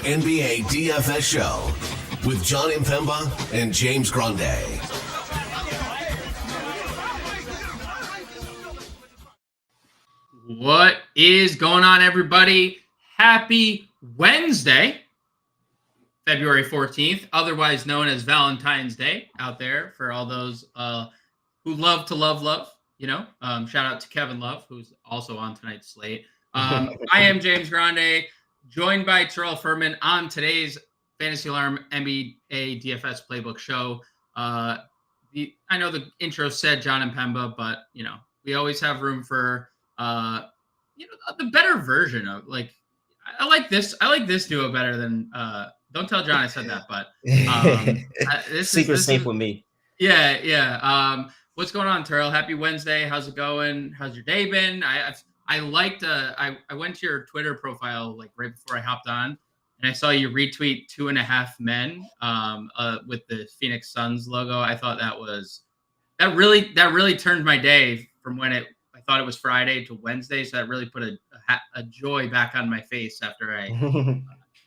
NBA DFS show with John Impemba and James Grande. What is going on, everybody? Happy Wednesday, February 14th, otherwise known as Valentine's Day out there for all those who love to love, you know. Shout out to Kevin Love, who's also on tonight's slate. I am James Grande, joined by Terrell Furman on today's Fantasy Alarm NBA DFS Playbook show. I know the intro said John Impemba, but, you know, we always have room for the better version of, like, I like this duo better than don't tell John I said that, but this secret is safe with me. Yeah. What's going on, Terrell? Happy Wednesday. How's it going? How's your day been? I went to your Twitter profile like right before I hopped on, and I saw you retweet 2.5 Men with the Phoenix Suns logo. I thought that really turned my day from when I thought it was Friday to Wednesday. So that really put a joy back on my face after I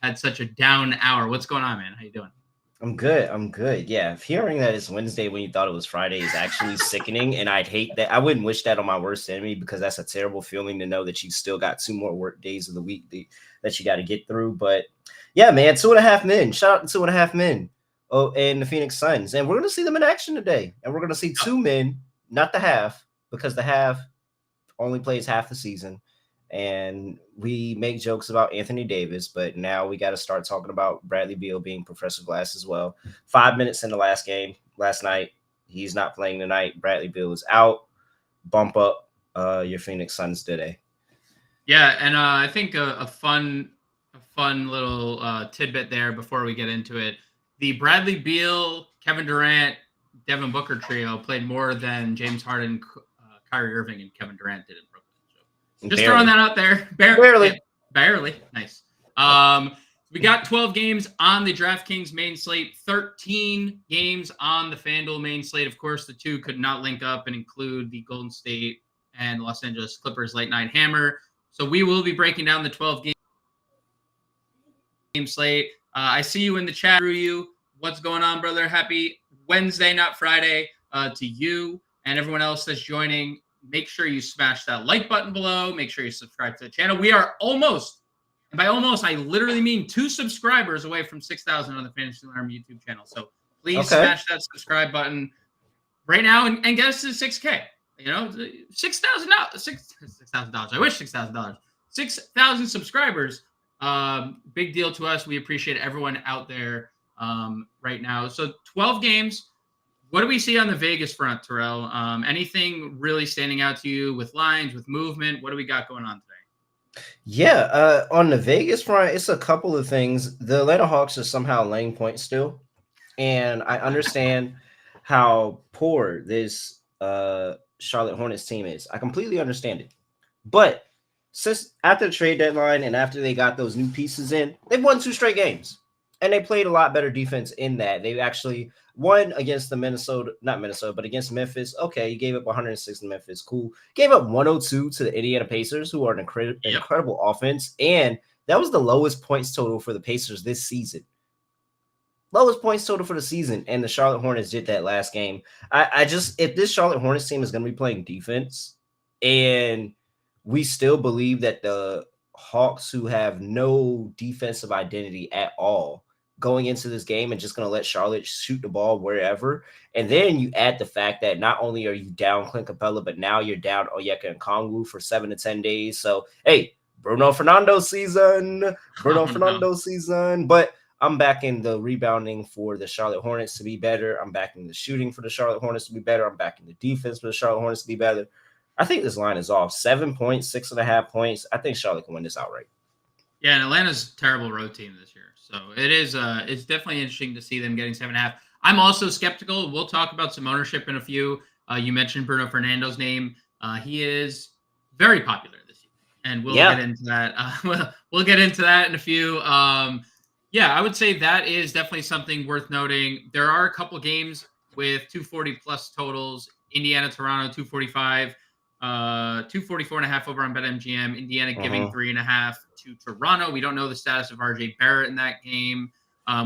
had such a down hour. What's going on, man? How you doing? I'm good. Yeah. Hearing that it's Wednesday when you thought it was Friday is actually sickening. And I'd hate that. I wouldn't wish that on my worst enemy, because that's a terrible feeling to know that you still got 2 more work days of the week that you got to get through. But yeah, man, 2.5 Men. Shout out to 2.5 Men. Oh, and the Phoenix Suns. And we're going to see them in action today. And we're going to see 2 men, not the half, because the half only plays half the season. And we make jokes about Anthony Davis, but now we got to start talking about Bradley Beal being Professor Glass as well. 5 minutes in the last night. He's not playing tonight. Bradley Beal is out. Bump up your Phoenix Suns today. Yeah, and I think a fun little tidbit there before we get into it. The Bradley Beal, Kevin Durant, Devin Booker trio played more than James Harden, Kyrie Irving, and Kevin Durant did in Brooklyn. So just throwing that out there. Barely. Nice. We got 12 games on the DraftKings main slate, 13 games on the FanDuel main slate. Of course, the two could not link up and include the Golden State and Los Angeles Clippers late night hammer. So we will be breaking down the 12 game slate. I see you in the chat. What's going on, brother? Happy Wednesday, not Friday, to you and everyone else that's joining. Make sure you smash that like button below. Make sure you subscribe to the channel. We are almost, and by almost, I literally mean 2 subscribers away from 6,000 on the Fantasy Alarm YouTube channel. So please smash that subscribe button right now and get us to 6K. You know, $6,000. I wish $6,000. 6,000 subscribers. Big deal to us. We appreciate everyone out there right now. So 12 games. What do we see on the Vegas front, Terrell? Anything really standing out to you with lines, with movement? What do we got going on today? Yeah, on the Vegas front, it's a couple of things. The Atlanta Hawks are somehow laying points still, and I understand how poor this Charlotte Hornets team is. I completely understand it. But since after the trade deadline and after they got those new pieces in, they've won 2 straight games. And they played a lot better defense in that. They actually won against against Memphis. Okay, you gave up 106 to Memphis. Cool. Gave up 102 to the Indiana Pacers, who are an incredible offense. And that was the lowest points total for the Pacers this season. Lowest points total for the season. And the Charlotte Hornets did that last game. If this Charlotte Hornets team is going to be playing defense, and we still believe that the Hawks, who have no defensive identity at all, going into this game and just going to let Charlotte shoot the ball wherever. And then you add the fact that not only are you down Clint Capella, but now you're down Onyeka and Kongwu for 7 to 10 days. So, hey, Bruno Fernando season. But I'm backing the rebounding for the Charlotte Hornets to be better. I'm backing the shooting for the Charlotte Hornets to be better. I'm backing the defense for the Charlotte Hornets to be better. I think this line is off. 7 points, 6.5 points. I think Charlotte can win this outright. Yeah, and Atlanta's a terrible road team this year. So it is it's definitely interesting to see them getting 7.5. I'm also skeptical. We'll talk about some ownership in a few. You mentioned Bruno Fernando's name. He is very popular this year. And we'll get into that. We'll get into that in a few. I would say that is definitely something worth noting. There are a couple games with 240 plus totals. Indiana, Toronto, 245. 244.5 over on BetMGM. Indiana giving Mhm. 3.5 to Toronto. We don't know the status of RJ Barrett in that game.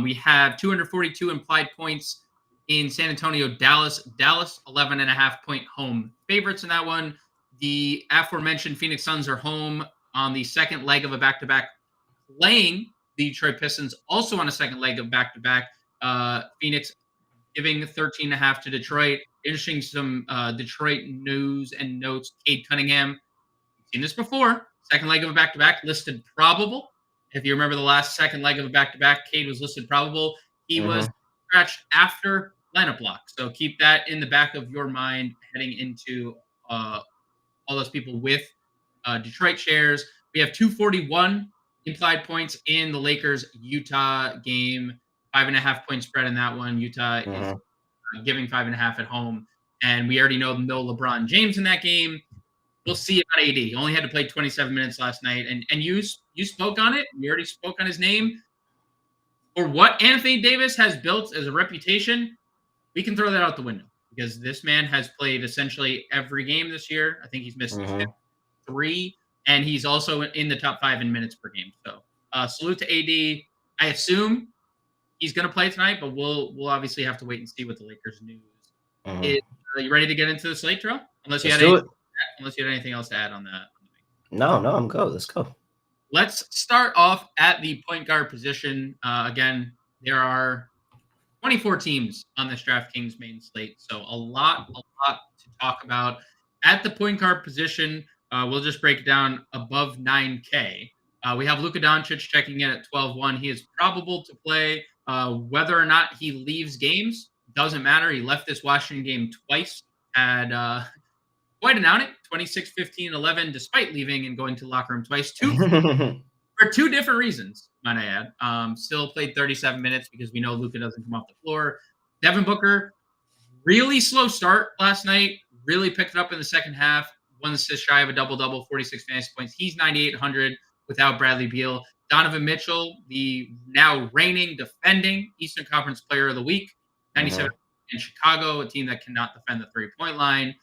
We have 242 implied points in San Antonio, Dallas. Dallas 11.5 point home favorites in that one. The aforementioned Phoenix Suns are home on the second leg of a back-to-back, playing the Detroit Pistons also on a second leg of back-to-back. Phoenix giving 13.5 to Detroit. Interesting, some Detroit news and notes. Cade Cunningham, seen this before. Second leg of a back-to-back, listed probable. If you remember the last second leg of a back-to-back, Cade was listed probable. He was Mhm. scratched after lineup lock. So keep that in the back of your mind heading into all those people with Detroit shares. We have 241 implied points in the Lakers Utah game. 5.5 point spread in that one. Utah is Mhm. giving 5.5 at home. And we already know no LeBron James in that game. We'll see about AD. Only had to play 27 minutes last night. And you spoke on it. We already spoke on his name. For what Anthony Davis has built as a reputation, we can throw that out the window because this man has played essentially every game this year. I think he's missed Mhm. 3, and he's also in the top 5 in minutes per game. So salute to AD. I assume he's going to play tonight, but we'll obviously have to wait and see what the Lakers news is. Mhm. Are you ready to get into the slate draw? Let's do it. Unless you had anything else to add on that. No, I'm good. Let's go. Let's start off at the point guard position. Again, there are 24 teams on this DraftKings main slate, so a lot to talk about. At the point guard position, we'll just break it down above 9K. We have Luka Doncic checking in at 12-1. He is probable to play. Whether or not he leaves games doesn't matter. He left this Washington game twice, had quite an outing, 26, 15, 11, despite leaving and going to the locker room twice. For two different reasons, might I add. Still played 37 minutes because we know Luka doesn't come off the floor. Devin Booker, really slow start last night. Really picked it up in the second half. 1 assist shy of a double-double, 46 fantasy points. He's 9,800 without Bradley Beal. Donovan Mitchell, the now reigning, defending Eastern Conference Player of the Week, 97 Mhm. in Chicago, a team that cannot defend the three-point line.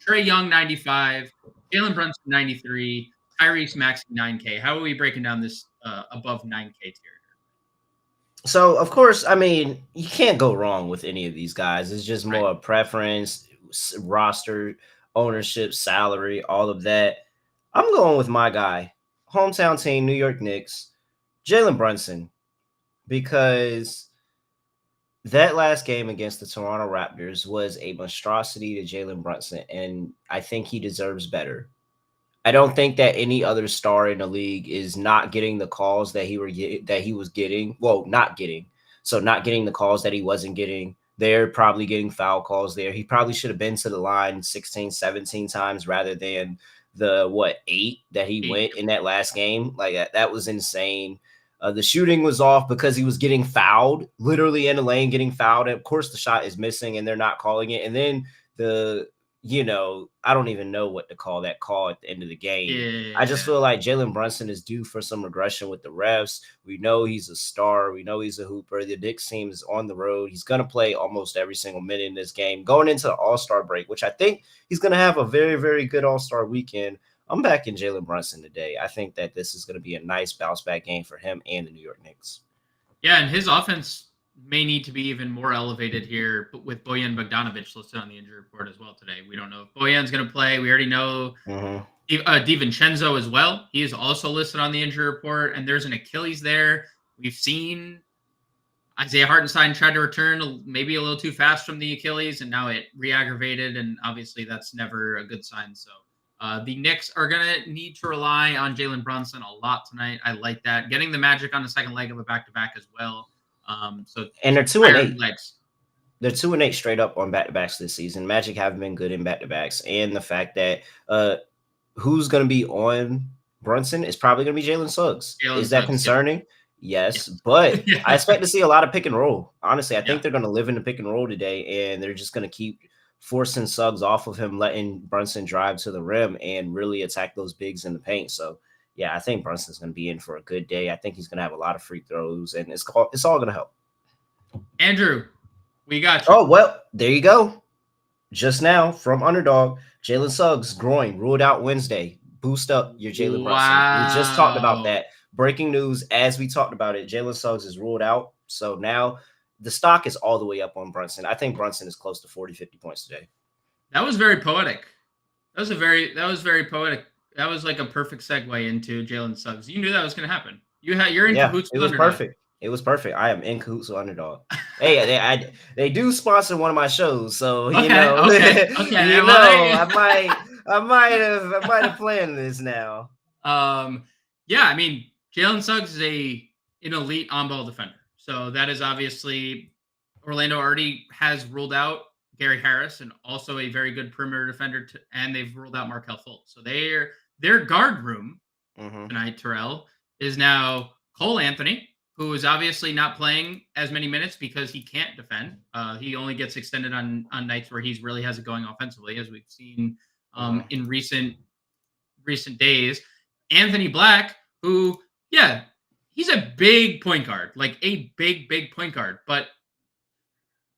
Trae Young, 95. Jalen Brunson, 93. Tyrese Maxey, 9K. How are we breaking down this above 9K tier? So, of course, I mean, you can't go wrong with any of these guys. It's just Right. more preference, roster, ownership, salary, all of that. I'm going with my guy, hometown team, New York Knicks, Jalen Brunson, because that last game against the Toronto Raptors was a monstrosity to Jalen Brunson, and I think he deserves better. I don't think that any other star in the league is not getting the calls that he was getting. Well, not getting. So not getting the calls that he wasn't getting. They're probably getting foul calls there. He probably should have been to the line 16, 17 times rather than the 8 that he went in that last game. Like that was insane. The shooting was off because he was getting fouled, literally in the lane, getting fouled. And of course, the shot is missing and they're not calling it. And then I don't even know what to call that call at the end of the game. I just Yeah. feel like Jalen Brunson is due for some regression with the refs. We know he's a star. We know he's a hooper. The Knicks team is on the road. He's going to play almost every single minute in this game going into the All-Star break, which I think he's going to have a very, very good All-Star weekend. I'm backing Jalen Brunson today. I think that this is going to be a nice bounce back game for him and the New York Knicks. Yeah, and his offense may need to be even more elevated here with Bojan Bogdanovic listed on the injury report as well today. We don't know if Bojan's going to play. We already know DiVincenzo as well. He is also listed on the injury report, and there's an Achilles there. We've seen Isaiah Hartenstein tried to return maybe a little too fast from the Achilles, and now it re-aggravated, and obviously that's never a good sign. So the Knicks are going to need to rely on Jalen Brunson a lot tonight. I like that. Getting the Magic on the second leg of a back-to-back as well. And they're 2-8. Legs. They're 2-8 straight up on back-to-backs this season. Magic haven't been good in back-to-backs. And the fact that who's going to be on Brunson is probably going to be Jalen Suggs. Is that concerning? Yes. But Yeah. I expect to see a lot of pick and roll. Honestly, I think they're going to live in the pick and roll today, and they're just going to keep forcing Suggs off of him, letting Brunson drive to the rim and really attack those bigs in the paint. So, yeah, I think Brunson's going to be in for a good day. I think he's going to have a lot of free throws, and it's all going to help. Andrew, we got you. Oh, well, there you go. just now from Underdog, Jalen Suggs groin ruled out Wednesday. Boost up your Jalen Brunson. We just talked about Wow. that. Breaking news as we talked about it. Jalen Suggs is ruled out. So now the stock is all the way up on Brunson. I think Brunson is close to 40, 50 points today. That was very poetic. That was very poetic. That was like a perfect segue into Jalen Suggs. You knew that was going to happen. You're in Yeah, cahoots it with was Underdog. perfect. It was perfect. I am in cahoots with Underdog. Hey, they do sponsor one of my shows, so Okay. you Well, know, I might have planned this now. Yeah, I mean, Jalen Suggs is an elite on-ball defender. So that is obviously Orlando already has ruled out Gary Harris and also a very good perimeter defender, and they've ruled out Markelle Fultz. So their guard room tonight, Terrell, is now Cole Anthony, who is obviously not playing as many minutes because he can't defend. He only gets extended on nights where he really has it going offensively, as we've seen in recent days. Anthony Black, who, yeah, he's a big point guard, like a big point guard. But,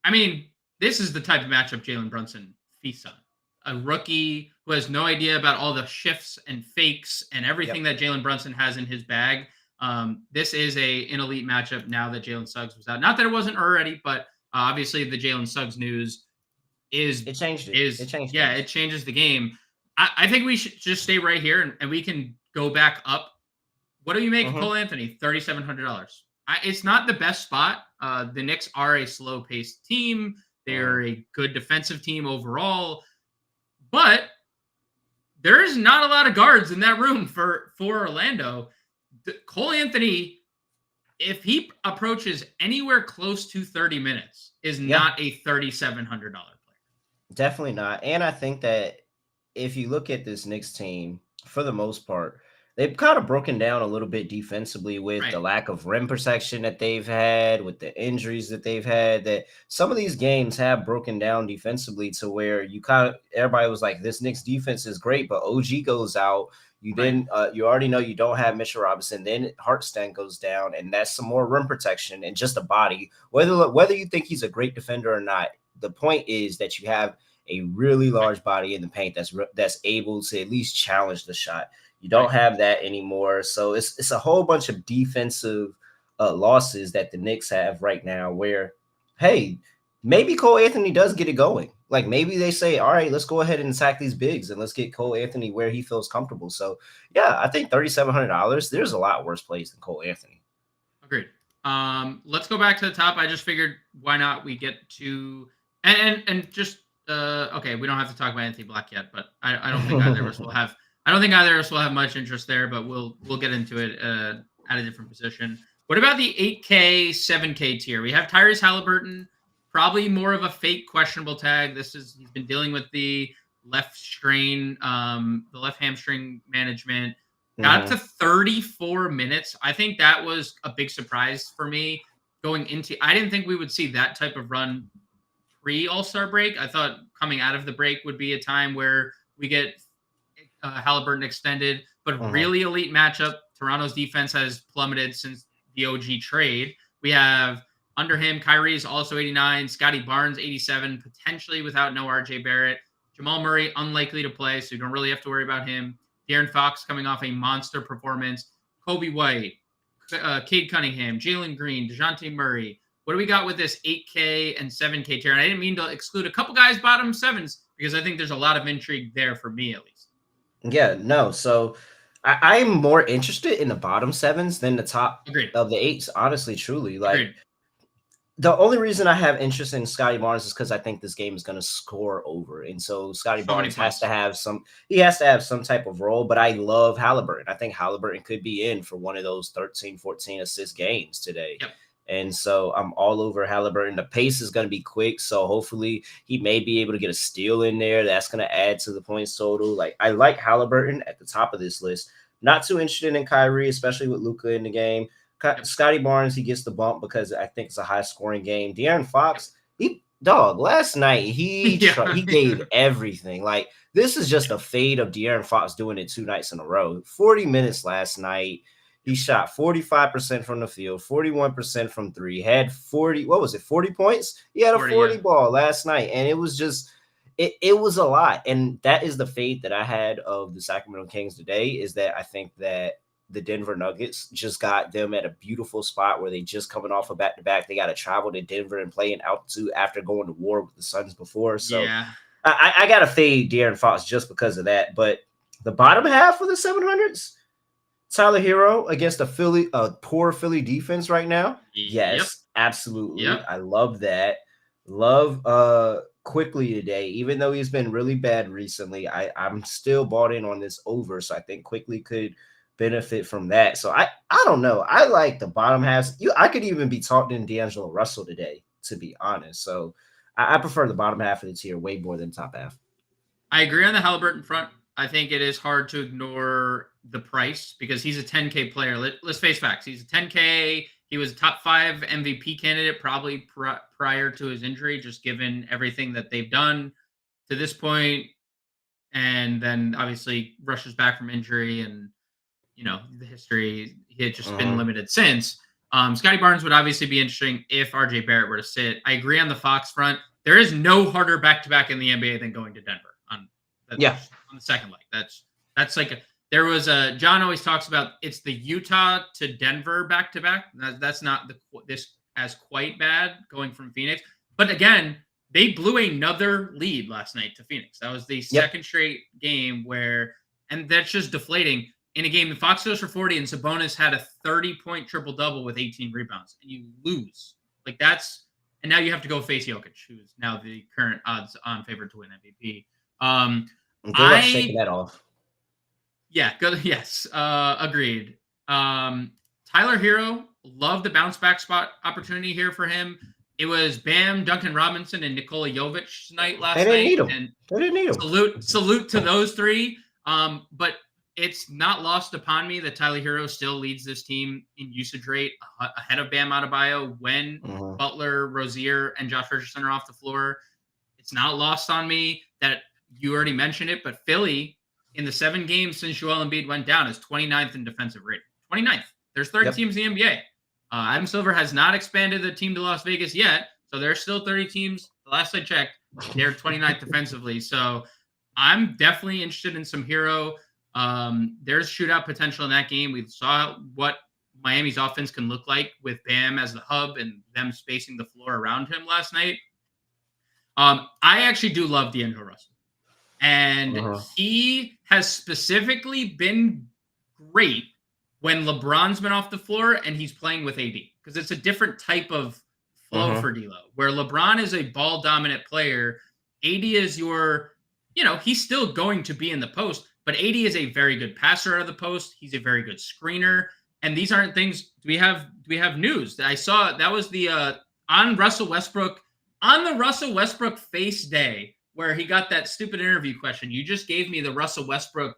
I mean, this is the type of matchup Jalen Brunson feasts on. A rookie who has no idea about all the shifts and fakes and everything that Jalen Brunson has in his bag. This is an elite matchup now that Jalen Suggs was out. Not that it wasn't already, but obviously the Jalen Suggs news it changed it. It changes the game. I think we should just stay right here and we can go back up. What do you make Cole Anthony? $3,700. It's not the best spot. The Knicks are a slow-paced team. They're a good defensive team overall. But there's not a lot of guards in that room for Orlando. Cole Anthony, if he approaches anywhere close to 30 minutes, is not a $3,700 player. Definitely not. And I think that if you look at this Knicks team, for the most part, they've kind of broken down a little bit defensively with the lack of rim protection that they've had, with the injuries that they've had, that some of these games have broken down defensively to where everybody was like, this Knicks defense is great, but OG goes out. You already know you don't have Mitchell Robinson. Then Hartenstein goes down, and that's some more rim protection and just a body. Whether you think he's a great defender or not, the point is that you have a really large body in the paint that's able to at least challenge the shot. You don't have that anymore. So it's a whole bunch of defensive losses that the Knicks have right now where, hey, maybe Cole Anthony does get it going. Like maybe they say, all right, let's go ahead and attack these bigs and let's get Cole Anthony where he feels comfortable. So, yeah, I think $3,700, there's a lot worse plays than Cole Anthony. Agreed. Let's go back to the top. I just figured why not we get to and just okay, we don't have to talk about Anthony Black yet, but I don't think either of us will have. I don't think either of us will have much interest there, but we'll get into it at a different position. What about the 8K, 7K tier? We have Tyrese Halliburton, probably more of a fake questionable tag. He's been dealing with the left strain, the left hamstring management. Got to 34 minutes. I think that was a big surprise for me going into. I didn't think we would see that type of run pre-All-Star break. I thought coming out of the break would be a time where we get Halliburton extended, but really elite matchup. Toronto's defense has plummeted since the OG trade. We have under him, Kyrie's also 89, Scotty Barnes 87, potentially without no RJ Barrett. Jamal Murray unlikely to play, so you don't really have to worry about him. De'Aaron Fox coming off a monster performance. Kobe White, Cade Cunningham, Jalen Green, DeJounte Murray. What do we got with this 8K and 7K tier? And I didn't mean to exclude a couple guys bottom sevens because I think there's a lot of intrigue there for me at least. Yeah, no. So I'm more interested in the bottom sevens than the top of the eights, honestly, truly. Like the only reason I have interest in Scotty Barnes is because I think this game is going to score over. And so Scotty Barnes has to have some type of role, but I love Halliburton. I think Halliburton could be in for one of those 13, 14 assist games today. Yep. And so I'm all over Halliburton. The pace is going to be quick, so hopefully he may be able to get a steal in there. That's going to add to the points total. Like I like Halliburton at the top of this list. Not too interested in Kyrie, especially with Luka in the game. Scotty Barnes, he gets the bump because I think it's a high-scoring game. De'Aaron Fox, last night he gave everything. Like this is just a fade of De'Aaron Fox doing it 2 nights in a row. 40 minutes last night. He shot 45% from the field, 41% from three, had 40 points? He had a 40 ball last night. And it was it was a lot. And that is the fate that I had of the Sacramento Kings today, is that I think that the Denver Nuggets just got them at a beautiful spot where they just coming off a back-to-back. They got to travel to Denver and play in altitude after going to war with the Suns before. So yeah. I got to fade De'Aaron Fox just because of that. But the bottom half of the 700s, Tyler Hero against a poor Philly defense right now. Yes, absolutely. Yep. I love that. Love Quickly today, even though he's been really bad recently. I'm still bought in on this over, so I think Quickly could benefit from that. So I don't know. I like the bottom half. I could even be talking D'Angelo Russell today, to be honest. So I prefer the bottom half of the tier way more than top half. I agree on the Halliburton front. I think it is hard to ignore the price because he's a 10K player. Let's face facts. He's a 10K. He was a top 5 MVP candidate probably prior to his injury, just given everything that they've done to this point. And then obviously rushes back from injury and, the history, he had just been limited since. Scotty Barnes would obviously be interesting if RJ Barrett were to sit. I agree on the Fox front. There is no harder back-to-back in the NBA than going to Denver on the second leg. That's like there was a John always talks about it's the Utah to Denver back-to-back. That's not this as quite bad going from Phoenix. But again, they blew another lead last night to Phoenix. That was the second straight game and that's just deflating. In a game, the Fox goes for 40 and Sabonis had a 30-point triple-double with 18 rebounds, and you lose. And now you have to go face Jokic, who's now the current odds-on favorite to win MVP. Good luck shaking that off. Yeah, good. Yes, agreed. Tyler Hero, love the bounce-back spot opportunity here for him. It was Bam, Duncan Robinson, and Nikola Jovic's night last night. They didn't need him. Salute to those three. But it's not lost upon me that Tyler Hero still leads this team in usage rate ahead of Bam Adebayo when Butler, Rozier, and Josh Richardson are off the floor. It's not lost on me that you already mentioned it, but Philly, in the 7 games since Joel Embiid went down, is 29th in defensive rating. 29th. There's 30 teams in the NBA. Adam Silver has not expanded the team to Las Vegas yet, so there's still 30 teams. The last I checked, they're 29th defensively. So I'm definitely interested in some Hero. There's shootout potential in that game. We saw what Miami's offense can look like with Bam as the hub and them spacing the floor around him last night. I actually do love D'Angelo Russell. And he has specifically been great when LeBron's been off the floor and he's playing with AD. Because it's a different type of flow for D'Lo. Where LeBron is a ball-dominant player, AD is he's still going to be in the post, but AD is a very good passer out of the post. He's a very good screener. And these aren't things. Do we have news? I saw that was the on the Russell Westbrook face day where he got that stupid interview question. You just gave me the Russell Westbrook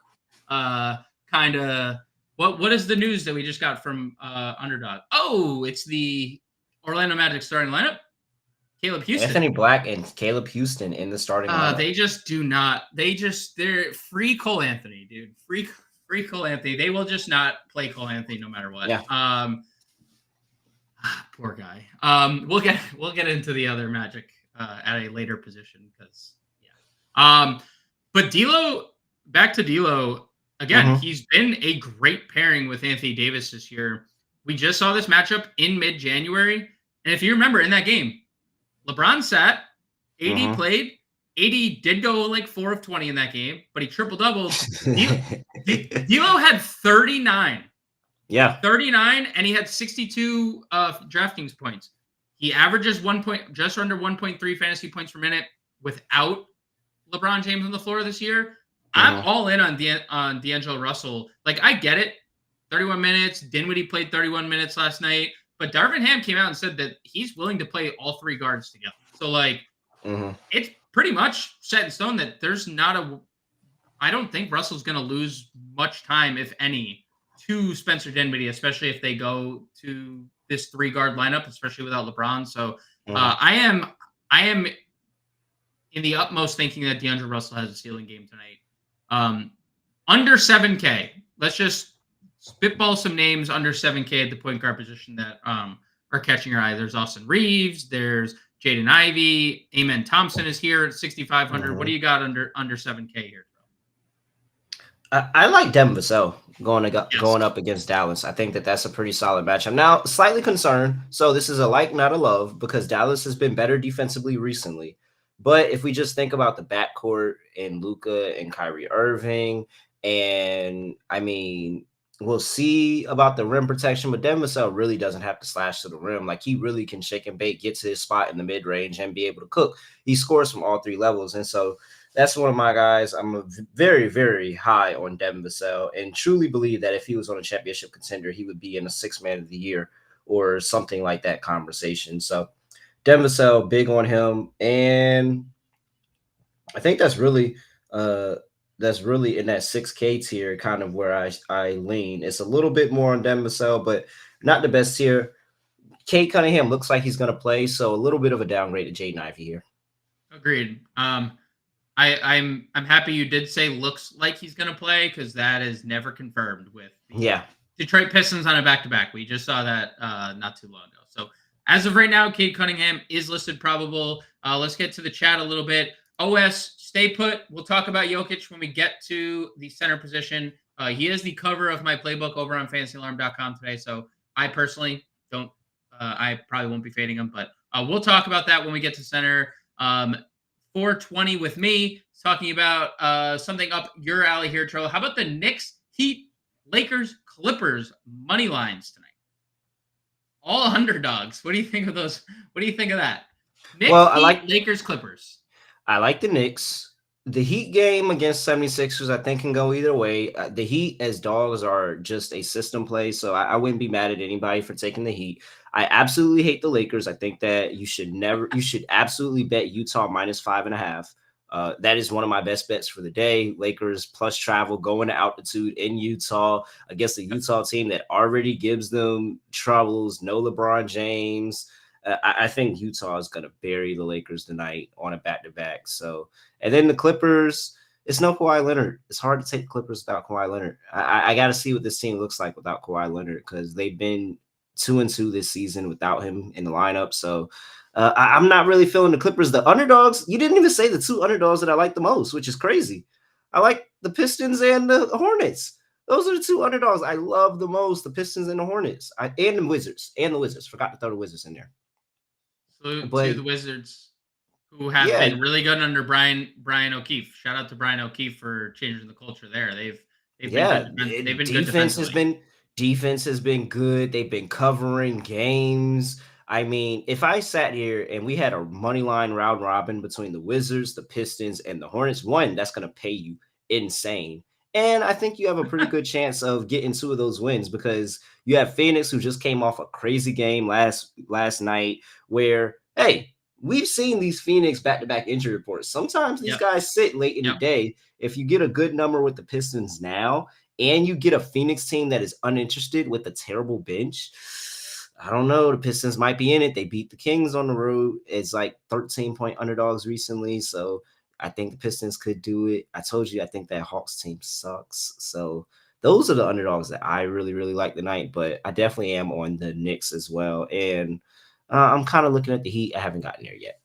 kind of what is the news that we just got from Underdog? Oh, it's the Orlando Magic starting lineup. Caleb Houston. Anthony Black and Caleb Houston in the starting lineup. They just do not. They're free Cole Anthony, dude. Free Cole Anthony. They will just not play Cole Anthony no matter what. Yeah. Poor guy. We'll get into the other Magic at a later position because but D'Lo, back to D'Lo again. He's been a great pairing with Anthony Davis this year. We just saw this matchup in mid-January, and if you remember in that game, LeBron sat, AD played. AD did go like 4 of 20 in that game, but he triple-doubled. D'Lo had 39. Yeah. 39, and he had 62 DraftKings points. He averages just under 1.3 fantasy points per minute without LeBron James on the floor this year. I'm all in on D'Angelo Russell. Like, I get it. 31 minutes. Dinwiddie played 31 minutes last night. But Darvin Ham came out and said that he's willing to play all 3 guards together. So, like, it's pretty much set in stone that there's not I don't think Russell's going to lose much time, if any, to Spencer Dinwiddie, especially if they go to this 3-guard lineup, especially without LeBron. So I am in the utmost thinking that D'Angelo Russell has a ceiling game tonight. Under 7K. Let's just spitball some names under 7K at the point guard position that are catching your eye. There's Austin Reeves. There's Jaden Ivey, Amen Thompson is here at 6,500. What do you got under 7K here? I like Devin Vassell going up against Dallas. I think that's a pretty solid match. I'm now slightly concerned. So this is a like, not a love, because Dallas has been better defensively recently. But if we just think about the backcourt and Luka and Kyrie Irving, and I mean, we'll see about the rim protection, but Devin Vassell really doesn't have to slash to the rim. Like, he really can shake and bake, get to his spot in the mid range, and be able to cook. He scores from all three levels, and so that's one of my guys. I'm very, very high on Devin Vassell, and truly believe that if he was on a championship contender, he would be in a 6th man of the year or something like that conversation. So Devin Vassell, big on him, and I think that's really in that 6K tier, kind of where I lean. It's a little bit more on Devin Vassell, but not the best tier. Cade Cunningham looks like he's going to play, so a little bit of a downgrade to Jaden Ivey here. Agreed. I'm happy you did say looks like he's going to play, because that is never confirmed with the Detroit Pistons on a back-to-back. We just saw that not too long ago. So as of right now, Cade Cunningham is listed probable. Let's get to the chat a little bit. OS, stay put. We'll talk about Jokic when we get to the center position. He is the cover of my playbook over on FantasyAlarm.com today, so I personally don't. I probably won't be fading him, but we'll talk about that when we get to center. 420 with me, talking about something up your alley here, Terrell. How about the Knicks, Heat, Lakers, Clippers money lines tonight? All underdogs. What do you think of those? What do you think of that? Knicks, Heat, I like Lakers, Clippers. I like the Knicks. The Heat game against 76ers, I think, can go either way. The Heat as dogs are just a system play, so I wouldn't be mad at anybody for taking the Heat. I absolutely hate the Lakers. I think that you should absolutely bet Utah -5.5. That is one of my best bets for the day. Lakers plus travel, going to altitude in Utah against a Utah team that already gives them troubles. No LeBron James. I think Utah is going to bury the Lakers tonight on a back-to-back. So, and then the Clippers, it's no Kawhi Leonard. It's hard to take the Clippers without Kawhi Leonard. I got to see what this team looks like without Kawhi Leonard, because they've been 2-2 this season without him in the lineup. So I'm not really feeling the Clippers. The underdogs, you didn't even say the two underdogs that I like the most, which is crazy. I like the Pistons and the Hornets. Those are the two underdogs I love the most, the Pistons and the Hornets. And the Wizards. Forgot to throw the Wizards in there. To the Wizards, who have been really good under Brian O'Keefe. Shout out to Brian O'Keefe for changing the culture there. They've been good defensively. Defense has been good. They've been covering games. I mean, if I sat here and we had a money line round robin between the Wizards, the Pistons, and the Hornets, that's going to pay you insane. And I think you have a pretty good chance of getting 2 of those wins, because you have Phoenix, who just came off a crazy game last night where, hey, we've seen these Phoenix back-to-back injury reports. Sometimes these guys sit late in the day. If you get a good number with the Pistons now, and you get a Phoenix team that is uninterested with a terrible bench, I don't know. The Pistons might be in it. They beat the Kings on the road. It's like 13-point underdogs recently, so I think the Pistons could do it. I told you I think that Hawks team sucks. So those are the underdogs that I really, really like tonight, but I definitely am on the Knicks as well. And I'm kind of looking at the Heat. I haven't gotten there yet.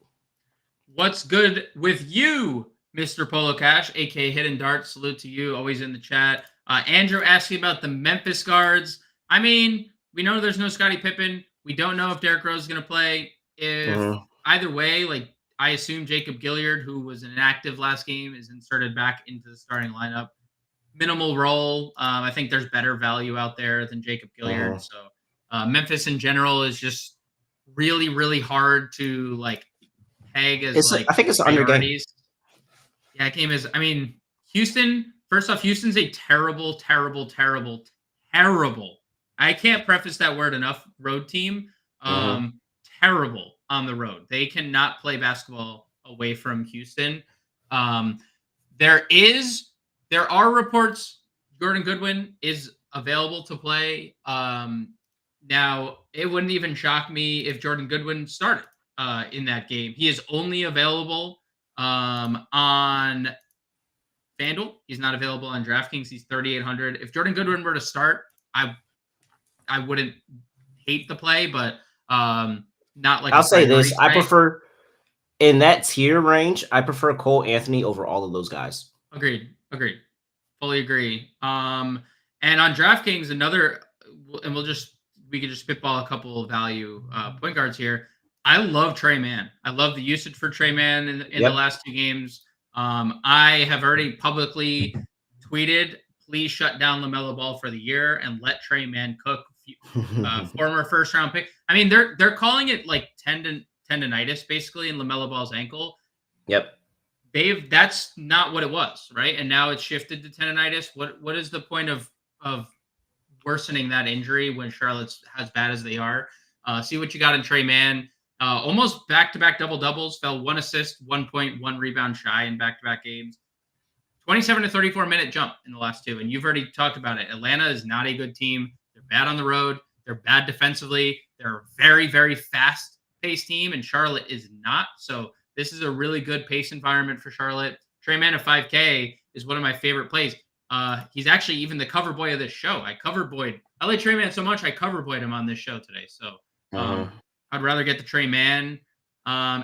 What's good with you, Mr. Polo Cash, a.k.a. Hidden Dart? Salute to you, always in the chat. Andrew asking about the Memphis guards. I mean, we know there's no Scottie Pippen. We don't know if Derrick Rose is going to play. Either way, like, I assume Jacob Gilyard, who was inactive last game, is inserted back into the starting lineup. Minimal role. I think there's better value out there than Jacob Gilyard. So Memphis in general is just really, really hard to like peg as I think it's under game. Yeah, game is. I mean, Houston. First off, Houston's a terrible. I can't preface that word enough. Road team. Terrible on the road. They cannot play basketball away from Houston. There are reports Jordan Goodwin is available to play. Now, it wouldn't even shock me if Jordan Goodwin started in that game. He is only available on FanDuel. He's not available on DraftKings. He's 3,800. If Jordan Goodwin were to start, I wouldn't hate the play, but not like I'll say this. I in that tier range, I prefer Cole Anthony over all of those guys. Agreed. Fully agree. And on DraftKings, and we could just spitball a couple of value point guards here. I love Tre Mann. I love the usage for Tre Mann in the last 2 games. I have already publicly tweeted, please shut down LaMelo Ball for the year and let Tre Mann cook. Former first round pick. I mean, they're calling it like tendonitis basically in LaMelo Ball's ankle. Yep. That's not what it was, right? And now it's shifted to tendonitis. What is the point of worsening that injury when Charlotte's as bad as they are? See what you got in Tre Mann. Almost back-to-back double-doubles, fell 1 assist, 1 point, 1 rebound shy in back-to-back games. 27 to 34-minute jump in the last 2. And you've already talked about it. Atlanta is not a good team. They're bad on the road. They're bad defensively. They're a very, very fast-paced team, and Charlotte is not. So this is a really good pace environment for Charlotte. Tre Mann at 5K is one of my favorite plays. He's actually even the cover boy of this show. I like Tre Mann so much, I cover boyed him on this show today. So I'd rather get the Tre Mann.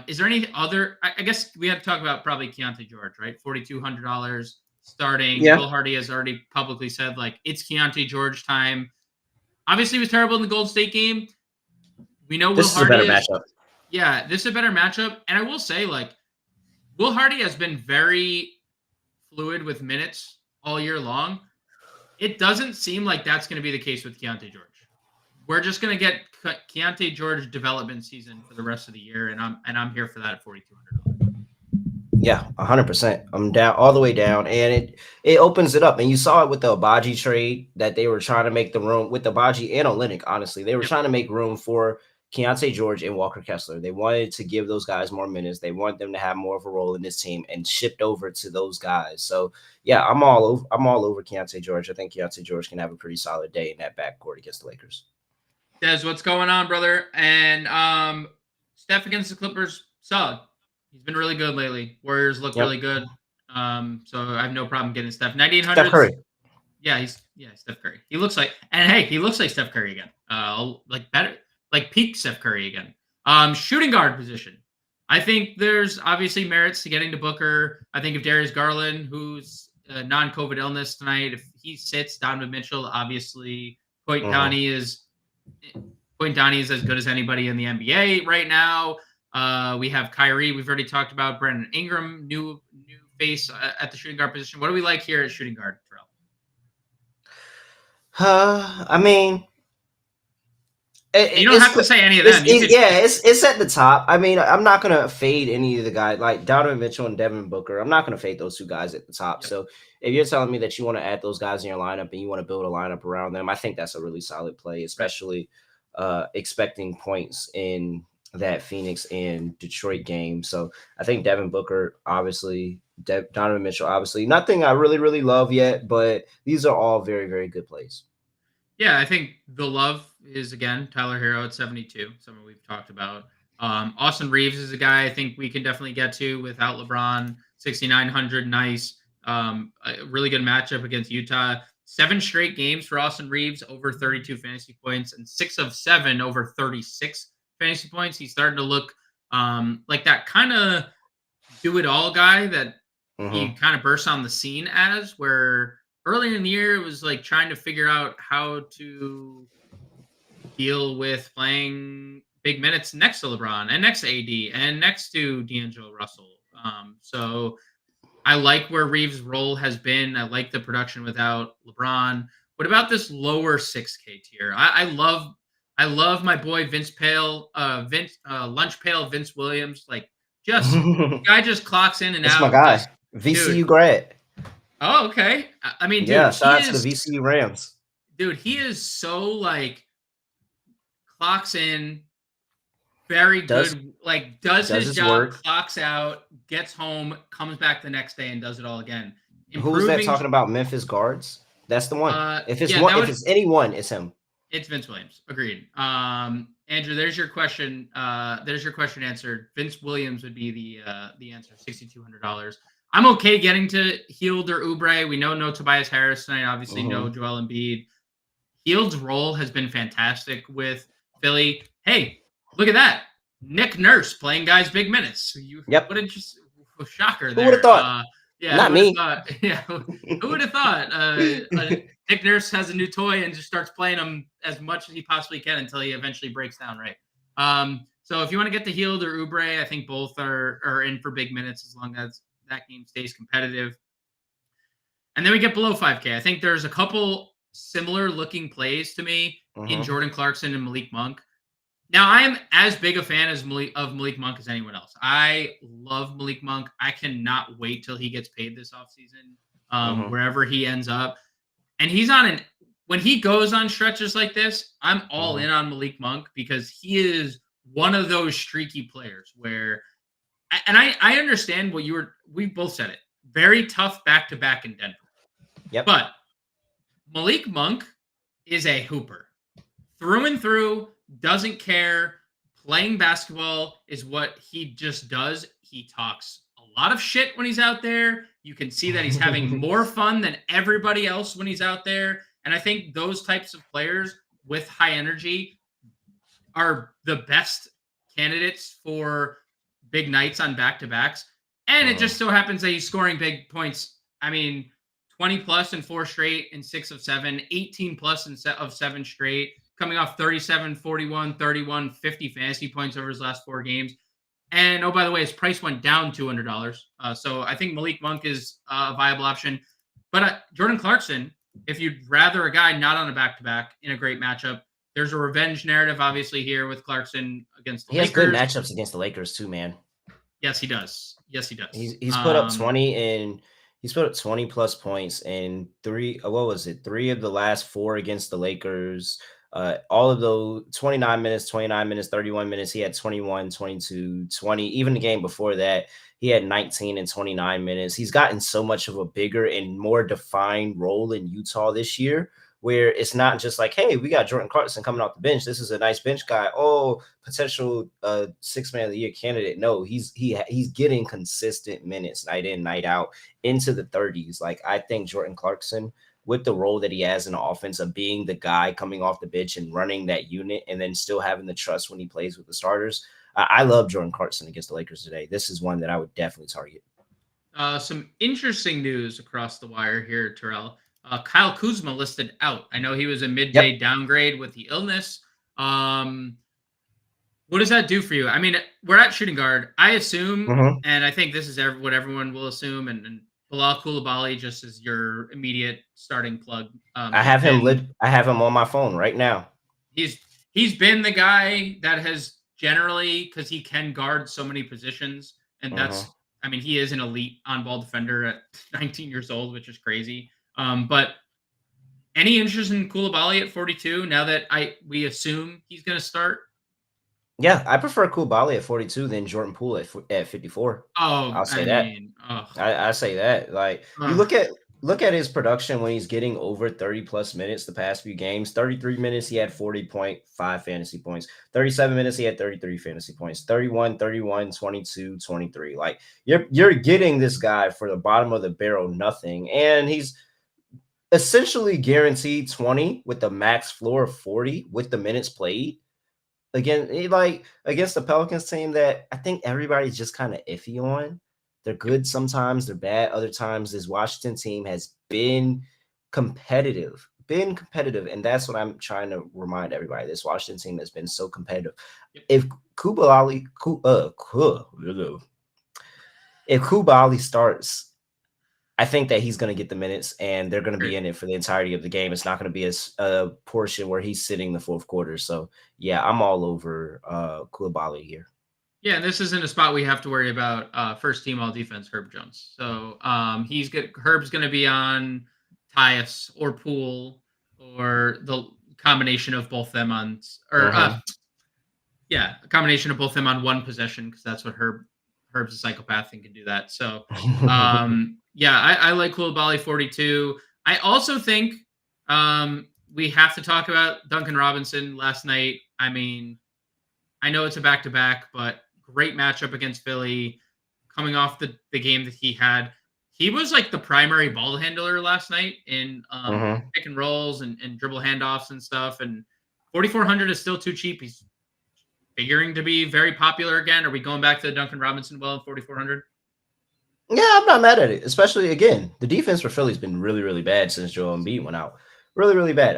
Is there any other? I guess we have to talk about probably Keontae George, right? $4,200 starting. Yeah. Will Hardy has already publicly said, like, it's Keontae George time. Obviously, he was terrible in the Golden State game. We know this Will Hardy is a better matchup. Yeah, this is a better matchup. And I will say, like, Will Hardy has been very fluid with minutes all year long. It doesn't seem like that's going to be the case with Keontae George. We're just going to get Keontae George development season for the rest of the year, and I'm here for that at $4,200. Yeah, 100%. I'm down all the way down, and it opens it up. And you saw it with the Abaji trade that they were trying to make the room with Abaji and Olynyk. Honestly, they were trying to make room for Keontae George and Walker Kessler. They wanted to give those guys more minutes. They want them to have more of a role in this team and shipped over to those guys. So yeah, I'm all over Keontae George. I think Keontae George can have a pretty solid day in that backcourt against the Lakers. Des, what's going on, brother? And Steph against the Clippers, solid. He's been really good lately. Warriors look really good. So I have no problem getting Steph. 9,800. Steph Curry. Yeah, Steph Curry. He looks like Steph Curry again. Like peak Steph Curry again. Shooting guard position. I think there's obviously merits to getting to Booker. I think if Darius Garland, who's a non-COVID illness tonight, if he sits, Donovan Mitchell, obviously Point Donnie is as good as anybody in the NBA right now. We have Kyrie. We've already talked about Brandon Ingram, new face at the shooting guard position. What do we like here at shooting guard, Terrell? I mean, you don't have to say any of them. It's at the top. I mean, I'm not gonna fade any of the guys like Donovan Mitchell and Devin Booker. I'm not gonna fade those 2 guys at the top. Yep. So if you're telling me that you want to add those guys in your lineup and you want to build a lineup around them, I think that's a really solid play, especially expecting points in that Phoenix and Detroit game. So I think Devin Booker, obviously, Donovan Mitchell, obviously, nothing I really, really love yet, but these are all very, very good plays. Yeah, I think the love is, again, Tyler Hero at 72, someone we've talked about. Austin Reeves is a guy I think we can definitely get to without LeBron. 6,900, nice. A really good matchup against Utah. 7 straight games for Austin Reeves, over 32 fantasy points, and 6 of 7 over 36 fantasy points. He's starting to look like that kind of do-it-all guy that he kind of bursts on the scene as, where earlier in the year, it was like trying to figure out how to deal with playing big minutes next to LeBron and next to AD and next to D'Angelo Russell. So I like where Reeves' role has been. I like the production without LeBron. What about this lower 6K tier? I love my boy Lunch Pail Vince Williams. Like, just guy just clocks in and That's out. My guy, VCU grad. Oh, okay. I mean, dude, shout out to the VCU Rams. Dude, he is so like clocks in, very good. Like does his job, work. Clocks out, gets home, comes back the next day, and does it all again. Who's that talking about? Memphis guards. That's the one. If it's anyone, it's him. It's Vince Williams. Agreed. Andrew, there's your question. There's your question answered. Vince Williams would be the answer. $6,200. I'm okay getting to Hield or Oubre. We know no Tobias Harris tonight. Obviously, no Joel Embiid. Hield's role has been fantastic with Philly. Hey, look at that. Nick Nurse playing guys big minutes. Yep. What a shocker Who there. would have thought? Yeah, Not me. Yeah, who would have thought? Nick Nurse has a new toy and just starts playing him as much as he possibly can until he eventually breaks down, right? So if you want to get the Hield or Oubre, I think both are in for big minutes as long as that game stays competitive. And then we get below 5K. I think there's a couple similar looking plays to me in Jordan Clarkson and Malik Monk. Now, I am as big a fan of Malik Monk as anyone else. I love Malik Monk. I cannot wait till he gets paid this offseason, wherever he ends up. And he's when he goes on stretches like this, I'm all in on Malik Monk because he is one of those streaky players where, and I understand we both said it, very tough back-to-back in Denver. Yep. But Malik Monk is a hooper. Through and through, doesn't care. Playing basketball is what he just does. He talks a lot of shit when he's out there. You can see that he's having more fun than everybody else when he's out there. And I think those types of players with high energy are the best candidates for big nights on back-to-backs. And it just so happens that he's scoring big points. I mean, 20 plus in 4 straight in 6 of 7, 18 plus of 7 straight, coming off 37, 41, 31, 50 fantasy points over his last 4 games. And, oh, by the way, his price went down $200. So I think Malik Monk is a viable option. But Jordan Clarkson, if you'd rather a guy not on a back-to-back in a great matchup, there's a revenge narrative, obviously, here with Clarkson against the Lakers. He has good matchups against the Lakers, too, man. Yes, he does. Yes, he does. He's put up 20 plus points in 3 of the last 4 against the Lakers. All of those 29 minutes, 31 minutes. He had 21, 22, 20. Even the game before that, he had 19 and 29 minutes. He's gotten so much of a bigger and more defined role in Utah this year, where it's not just like, hey, we got Jordan Clarkson coming off the bench. This is a nice bench guy. Oh, potential 6th man of the year candidate. No, he's getting consistent minutes night in, night out into the 30s. Like, I think Jordan Clarkson, with the role that he has in the offense of being the guy coming off the bench and running that unit and then still having the trust when he plays with the starters. I love Jordan Clarkson against the Lakers today. This is one that I would definitely target. Some interesting news across the wire here, Terrell. Kyle Kuzma listed out. I know he was a midday downgrade with the illness. What does that do for you? I mean, we're at shooting guard. I assume, and I think this is what everyone will assume, and Bilal Coulibaly just is your immediate starting plug. I have him on my phone right now. He's been the guy that has generally, because he can guard so many positions, and that's, I mean, he is an elite on-ball defender at 19 years old, which is crazy. But any interest in Coulibaly at 42 now that we assume he's going to start? Yeah, I prefer Coulibaly at 42 than Jordan Poole at 54. Oh, I'll say I say that. Like, you look at his production when he's getting over 30 plus minutes the past few games. 33 minutes, he had 40.5 fantasy points. 37 minutes, he had 33 fantasy points. 31, 22, 23. Like, you're getting this guy for the bottom of the barrel nothing, and he's essentially guaranteed 20 with the max floor of 40 with the minutes played. Again, like against the Pelicans team that I think everybody's just kind of iffy on. They're good sometimes, they're bad other times. This Washington team has been competitive, and that's what I'm trying to remind everybody. This Washington team has been so competitive. If Coulibaly starts, I think that he's going to get the minutes, and they're going to be in it for the entirety of the game. It's not going to be a portion where he's sitting the fourth quarter. So, yeah, I'm all over Coulibaly here. Yeah, and this isn't a spot we have to worry about first team all defense Herb Jones. So Herb's going to be on Tyus or Poole or the combination of both them on a combination of both them on one possession, because that's what Herb's a psychopath and can do that. So I like Coulibaly 42. I also think we have to talk about Duncan Robinson last night. I mean, I know it's a back-to-back, but great matchup against Philly, coming off the game that he had. He was like the primary ball handler last night in pick and rolls and dribble handoffs and stuff. And 4,400 is still too cheap. He's figuring to be very popular again? Are we going back to the Duncan Robinson well at 4,400? Yeah, I'm not mad at it. Especially again, the defense for Philly's been really, really bad since Joel Embiid went out. Really, really bad.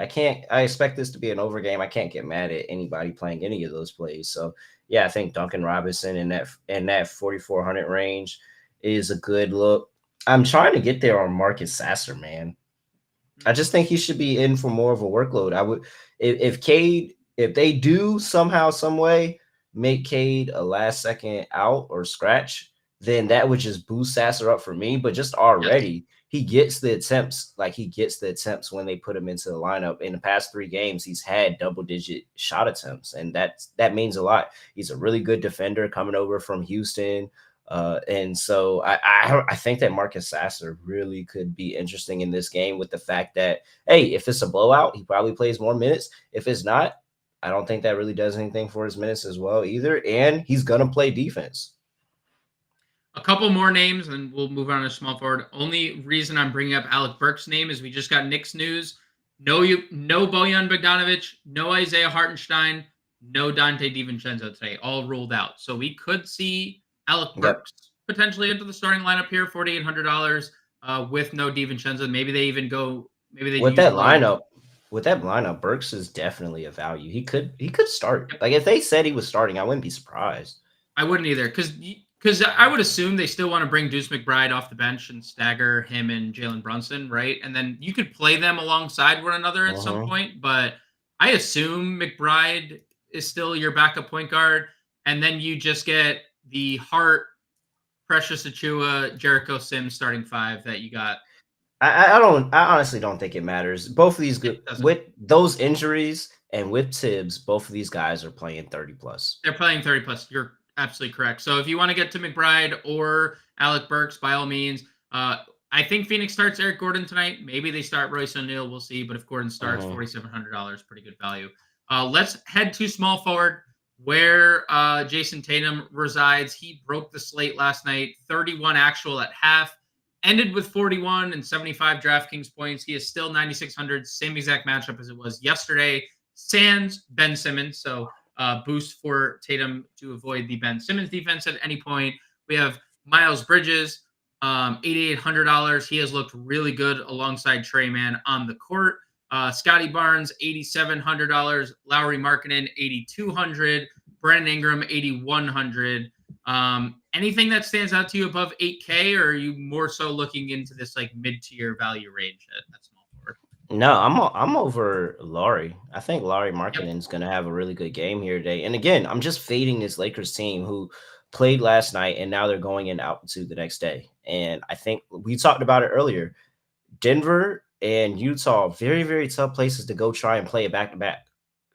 I expect this to be an over game. I can't get mad at anybody playing any of those plays. So yeah, I think Duncan Robinson in that 4,400 range is a good look. I'm trying to get there on Marcus Sasser, man. I just think he should be in for more of a workload. I would if they do somehow, some way make Cade a last second out or scratch, then that would just boost Sasser up for me. But just already, he gets the attempts. Like he gets the attempts when they put him into the lineup. In the past 3 games, he's had double-digit shot attempts, and that means a lot. He's a really good defender coming over from Houston. And so I think that Marcus Sasser really could be interesting in this game with the fact that, hey, if it's a blowout, he probably plays more minutes. If it's not, I don't think that really does anything for his minutes as well either. And he's going to play defense. A couple more names, and we'll move on to small forward. Only reason I'm bringing up Alec Burks' name is we just got Knicks news. No Bojan Bogdanovic, no Isaiah Hartenstein, no Dante DiVincenzo today. All ruled out. So we could see Alec Burks potentially into the starting lineup here, $4,800 with no DiVincenzo. Maybe they even go. Maybe they with that lineup. Burks is definitely a value. He could start. Like if they said he was starting, I wouldn't be surprised. I wouldn't either, because I would assume they still want to bring Deuce McBride off the bench and stagger him and Jalen Brunson, right? And then you could play them alongside one another at some point. But I assume McBride is still your backup point guard, and then you just get the Hart, Precious Achiuwa, Jericho Sims starting 5 that you got. I honestly don't think it matters. Both of these with those injuries and with Tibbs, both of these guys are playing 30 plus. They're playing 30 plus. You're absolutely correct. So if you want to get to McBride or Alec Burks, by all means. I think Phoenix starts Eric Gordon tonight. Maybe they start Royce O'Neal. We'll see. But if Gordon starts, $4,700, pretty good value. Let's head to small forward, where Jason Tatum resides. He broke the slate last night, 31 actual at half, ended with 41 and 75 DraftKings points. He is still 9,600, same exact matchup as it was yesterday. Sans Ben Simmons, so boost for Tatum to avoid the Ben Simmons defense at any point. We have Miles Bridges, $8,800. He has looked really good alongside Tre Mann on the court. Scotty Barnes, $8,700. Lauri Markkanen, $8,200. Brandon Ingram, $8,100. Anything that stands out to you above 8K, or are you more so looking into this like mid-tier value range at small forward? No, I'm over Lauri. I think Lauri Markkanen is going to have a really good game here today. And again, I'm just fading this Lakers team who played last night, and now they're going in altitude the next day. And I think we talked about it earlier. Denver and Utah, very, very tough places to go try and play a back-to-back.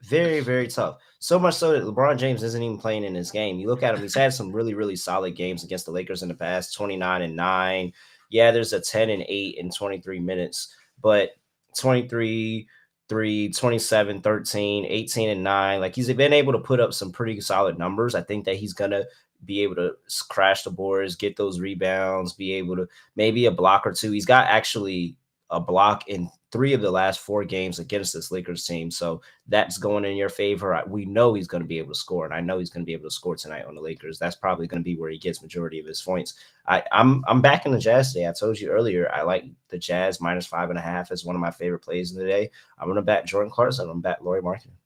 Very, very tough. So much so that LeBron James isn't even playing in this game. You look at him, he's had some really, really solid games against the Lakers in the past, 29-9. Yeah, there's a 10-8 in 23 minutes, but 23-3, 27-13, 18-9. Like he's been able to put up some pretty solid numbers. I think that he's going to be able to crash the boards, get those rebounds, be able to maybe a block or two. He's got actually a block in 3 of the last 4 games against this Lakers team. So that's going in your favor. We know he's going to be able to score, and I know he's going to be able to score tonight on the Lakers. That's probably going to be where he gets majority of his points. I'm back in the Jazz today. I told you earlier, I like the Jazz -5.5 as one of my favorite plays of the day. I'm going to back Jordan Clarkson. I'm going to back Lauri Markkanen.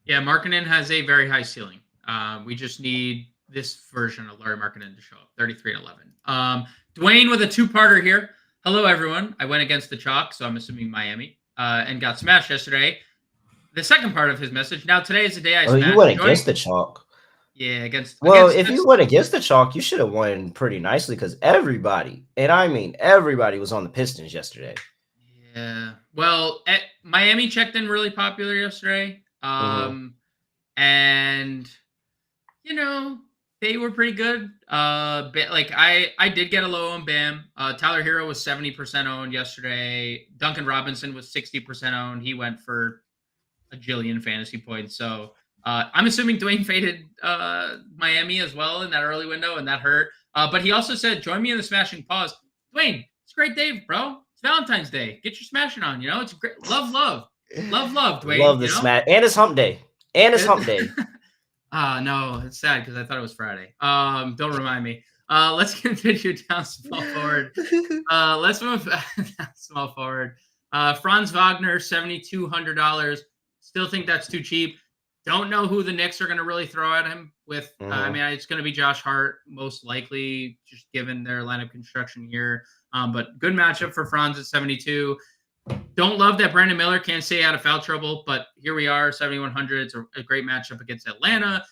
Yeah, Markkanen has a very high ceiling. We just need this version of Lauri Markkanen to show up, 33-11. Dwayne with a 2-parter here. Hello, everyone. I went against the chalk, so I'm assuming Miami, and got smashed yesterday. The second part of his message. Now, today is the day I smashed. You went against the chalk. Yeah, if you went against the chalk, you should have won pretty nicely because everybody, and I mean everybody, was on the Pistons yesterday. Yeah. Well, Miami checked in really popular yesterday. And, you know, they were pretty good. Like I did get a low on Bam. Tyler Hero was 70% owned yesterday. Duncan Robinson was 60% owned. He went for a jillion fantasy points. So I'm assuming Dwayne faded Miami as well in that early window, and that hurt. But he also said, join me in the smashing pause. Dwayne, it's a great day, bro. It's Valentine's Day. Get your smashing on. You know, it's great. Love, Dwayne. Love the smash. And it's hump day. No, it's sad because I thought it was Friday. Don't remind me. Let's continue down small forward. Let's move down small forward. Franz Wagner, $7,200. Still think that's too cheap. Don't know who the Knicks are going to really throw at him with. I mean, it's going to be Josh Hart, most likely, just given their lineup construction here. But good matchup for Franz at 72. Don't love that Brandon Miller can't stay out of foul trouble, but here we are, 7,100. It's a great matchup against Atlanta.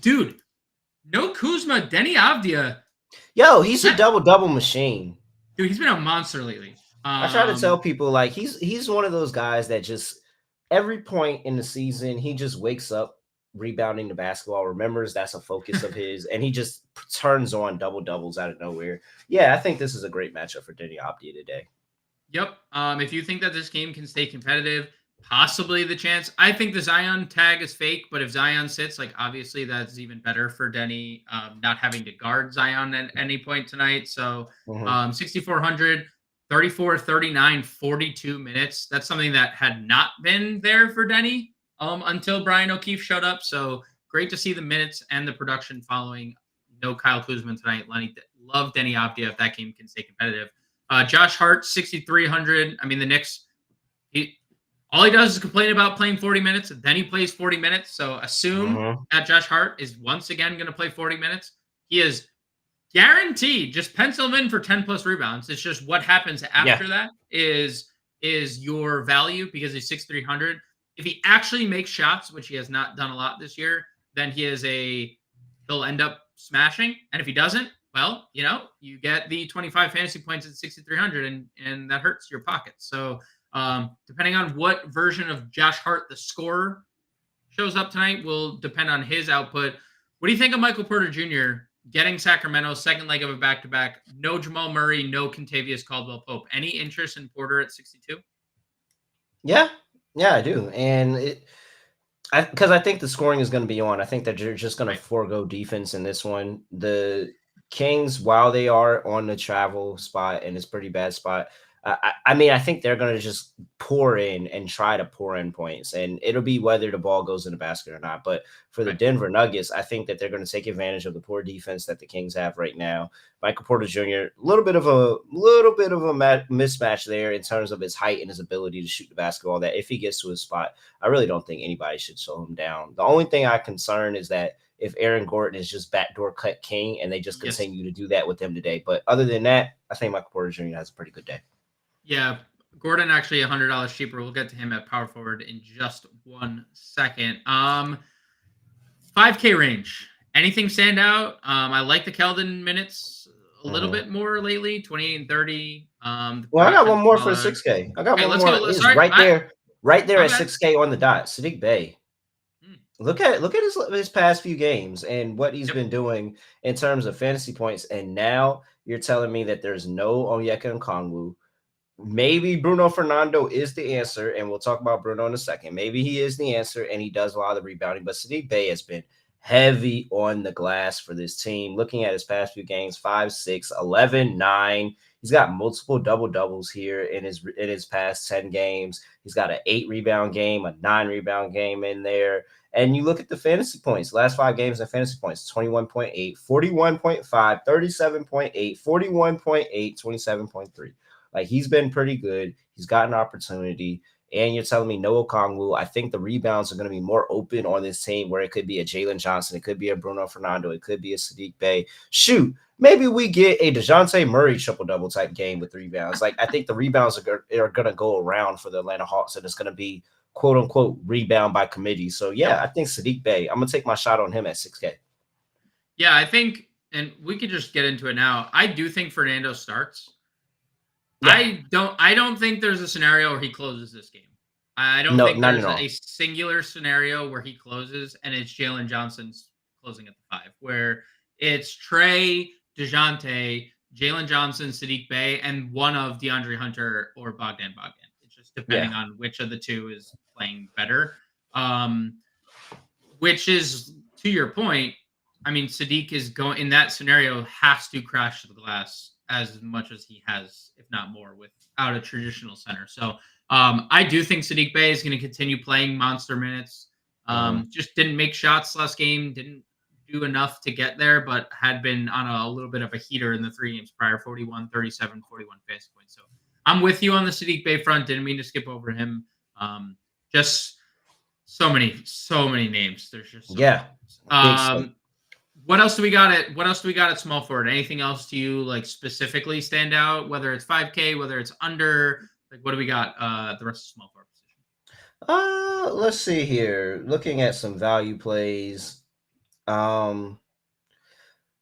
Dude, no Kuzma, Denny Avdia. Yo, he's a double machine. Dude, he's been a monster lately. I try to tell people, like, he's one of those guys that just every point in the season, he just wakes up rebounding the basketball, remembers that's a focus of his, and he just turns on doubles out of nowhere. Yeah, I think this is a great matchup for Denny Avdia today. Yep. If you think that this game can stay competitive, possibly the chance. I think the Zion tag is fake, but if Zion sits, like, obviously that's even better for Denny, not having to guard Zion at any point tonight. So 6,400, 34, 39, 42 minutes. That's something that had not been there for Denny until Brian O'Keefe showed up. So great to see the minutes and the production following. No Kyle Kuzma tonight. Lenny, love Denny Avdia if that game can stay competitive. Josh Hart, 6,300. I mean, the Knicks, all he does is complain about playing 40 minutes, and then he plays 40 minutes. So assume that Josh Hart is once again going to play 40 minutes. He is guaranteed. Just pencil him in for 10-plus rebounds. It's just what happens after that is your value because he's 6,300. If he actually makes shots, which he has not done a lot this year, then he'll end up smashing. And if he doesn't, well, you get the 25 fantasy points at 6,300, and that hurts your pocket. So depending on what version of Josh Hart, the scorer, shows up tonight will depend on his output. What do you think of Michael Porter Jr. getting Sacramento's second leg of a back-to-back? No Jamal Murray, no Kentavious Caldwell-Pope. Any interest in Porter at 62? Yeah, I do. And because I think the scoring is going to be on. I think that you're just going to forego defense in this one. The Kings, while they are on the travel spot and it's a pretty bad spot, I think they're going to just pour in and try to pour in points, and it'll be whether the ball goes in the basket or not. But for the Denver Nuggets, I think that they're going to take advantage of the poor defense that the Kings have right now. Michael Porter Jr., a little bit of a mismatch there in terms of his height and his ability to shoot the basketball, that if he gets to his spot, I really don't think anybody should slow him down. The only thing I'm concerned is that if Aaron Gordon is just backdoor cut king and they just continue to do that with him today. But other than that, I think Michael Porter Jr. has a pretty good day. Yeah, Gordon actually $100 cheaper. We'll get to him at power forward in just 1 second. 5K range. Anything stand out? I like the Keldon minutes a little bit more lately, 28 and 30. I got one more for 6K. I got one more. Right there at 6K on the dot. Sadiq Bey. Look at his past few games and what he's been doing in terms of fantasy points. And now you're telling me that there's no Onyeka Okongwu. Maybe Bruno Fernando is the answer, and we'll talk about Bruno in a second. Maybe he is the answer, and he does a lot of the rebounding. But Sadiq Bey has been heavy on the glass for this team. Looking at his past few games, 5, 6, 11, 9. He's got multiple double-doubles here in his past 10 games. He's got an 8-rebound game, a 9-rebound game in there. And you look at the fantasy points, last 5 games in fantasy points, 21.8, 41.5, 37.8, 41.8, 27.3. Like, he's been pretty good. He's got an opportunity. And you're telling me no Okongwu. I think the rebounds are going to be more open on this team, where it could be a Jalen Johnson. It could be a Bruno Fernando. It could be a Sadiq Bey. Shoot, maybe we get a DeJounte Murray triple-double type game with rebounds. Like, I think the rebounds are going to go around for the Atlanta Hawks, and it's going to be, quote-unquote, rebound by committee. So, yeah, I think Sadiq Bey, I'm going to take my shot on him at 6K. Yeah, I think, and we could just get into it now, I do think Fernando starts. Yeah. I don't think there's a scenario where he closes this game. I don't think there's a singular scenario where he closes and it's Jalen Johnson's closing at the 5, where it's Tre, DeJounte, Jalen Johnson, Sadiq Bey, and one of DeAndre Hunter or Bogdan. It's just depending on which of the two is playing better. Which is, to your point, I mean, Sadiq is going in that scenario, has to crash to the glass as much as he has, if not more, without a traditional center. So I do think Sadiq Bey is going to continue playing monster minutes. Just didn't make shots last game, didn't do enough to get there, but had been on a little bit of a heater in the 3 games prior, 41, 37, 41 fantasy points. So I'm with you on the Sadiq Bey front. Didn't mean to skip over him. Just so many names. There's just so many. What else do we got at small forward? Anything else to you like specifically stand out? Whether it's 5K, whether it's under, like what do we got? The rest of small forward position. Let's see here. Looking at some value plays. Rui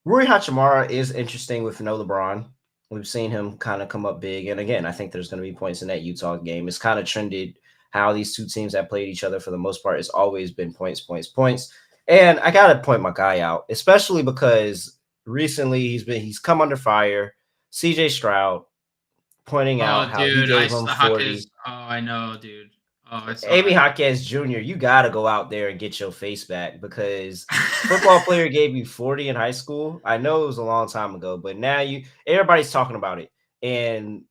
Hachimura is interesting with no LeBron. We've seen him kind of come up big, and again, I think there's going to be points in that Utah game. It's kind of trended how these two teams have played each other for the most part. It's always been points. And I gotta point my guy out, especially because recently he's come under fire. CJ Stroud pointing out how he gave him 40. I know, dude. Amy Jaquez Jr., you got to go out there and get your face back because football player gave you 40 in high school. I know it was a long time ago, but now everybody's talking about it and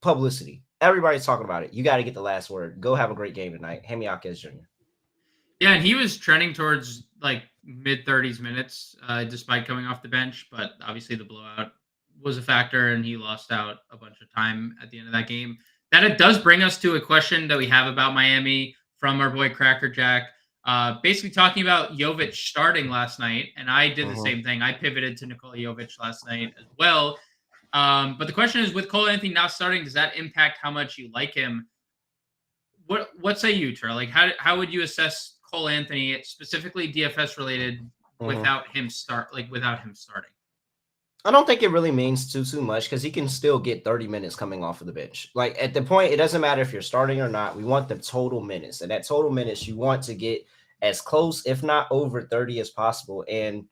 publicity. Everybody's talking about it. You got to get the last word. Go have a great game tonight. Amy Jaquez Jr. Yeah, and he was trending towards like mid-30s minutes despite coming off the bench, but obviously the blowout was a factor and he lost out a bunch of time at the end of that game. That it does bring us to a question that we have about Miami from our boy Cracker Jack, basically talking about Jovic starting last night, and I did the same thing. I pivoted to Nikola Jovic last night as well. But the question is, with Cole Anthony not starting, does that impact how much you like him? What say you, Tre? Like, how would you assess Cole Anthony, specifically DFS related, without him starting? I don't think it really means too much because he can still get 30 minutes coming off of the bench. Like at the point, it doesn't matter if you're starting or not. We want the total minutes, and that total minutes you want to get as close, if not over 30 as possible. And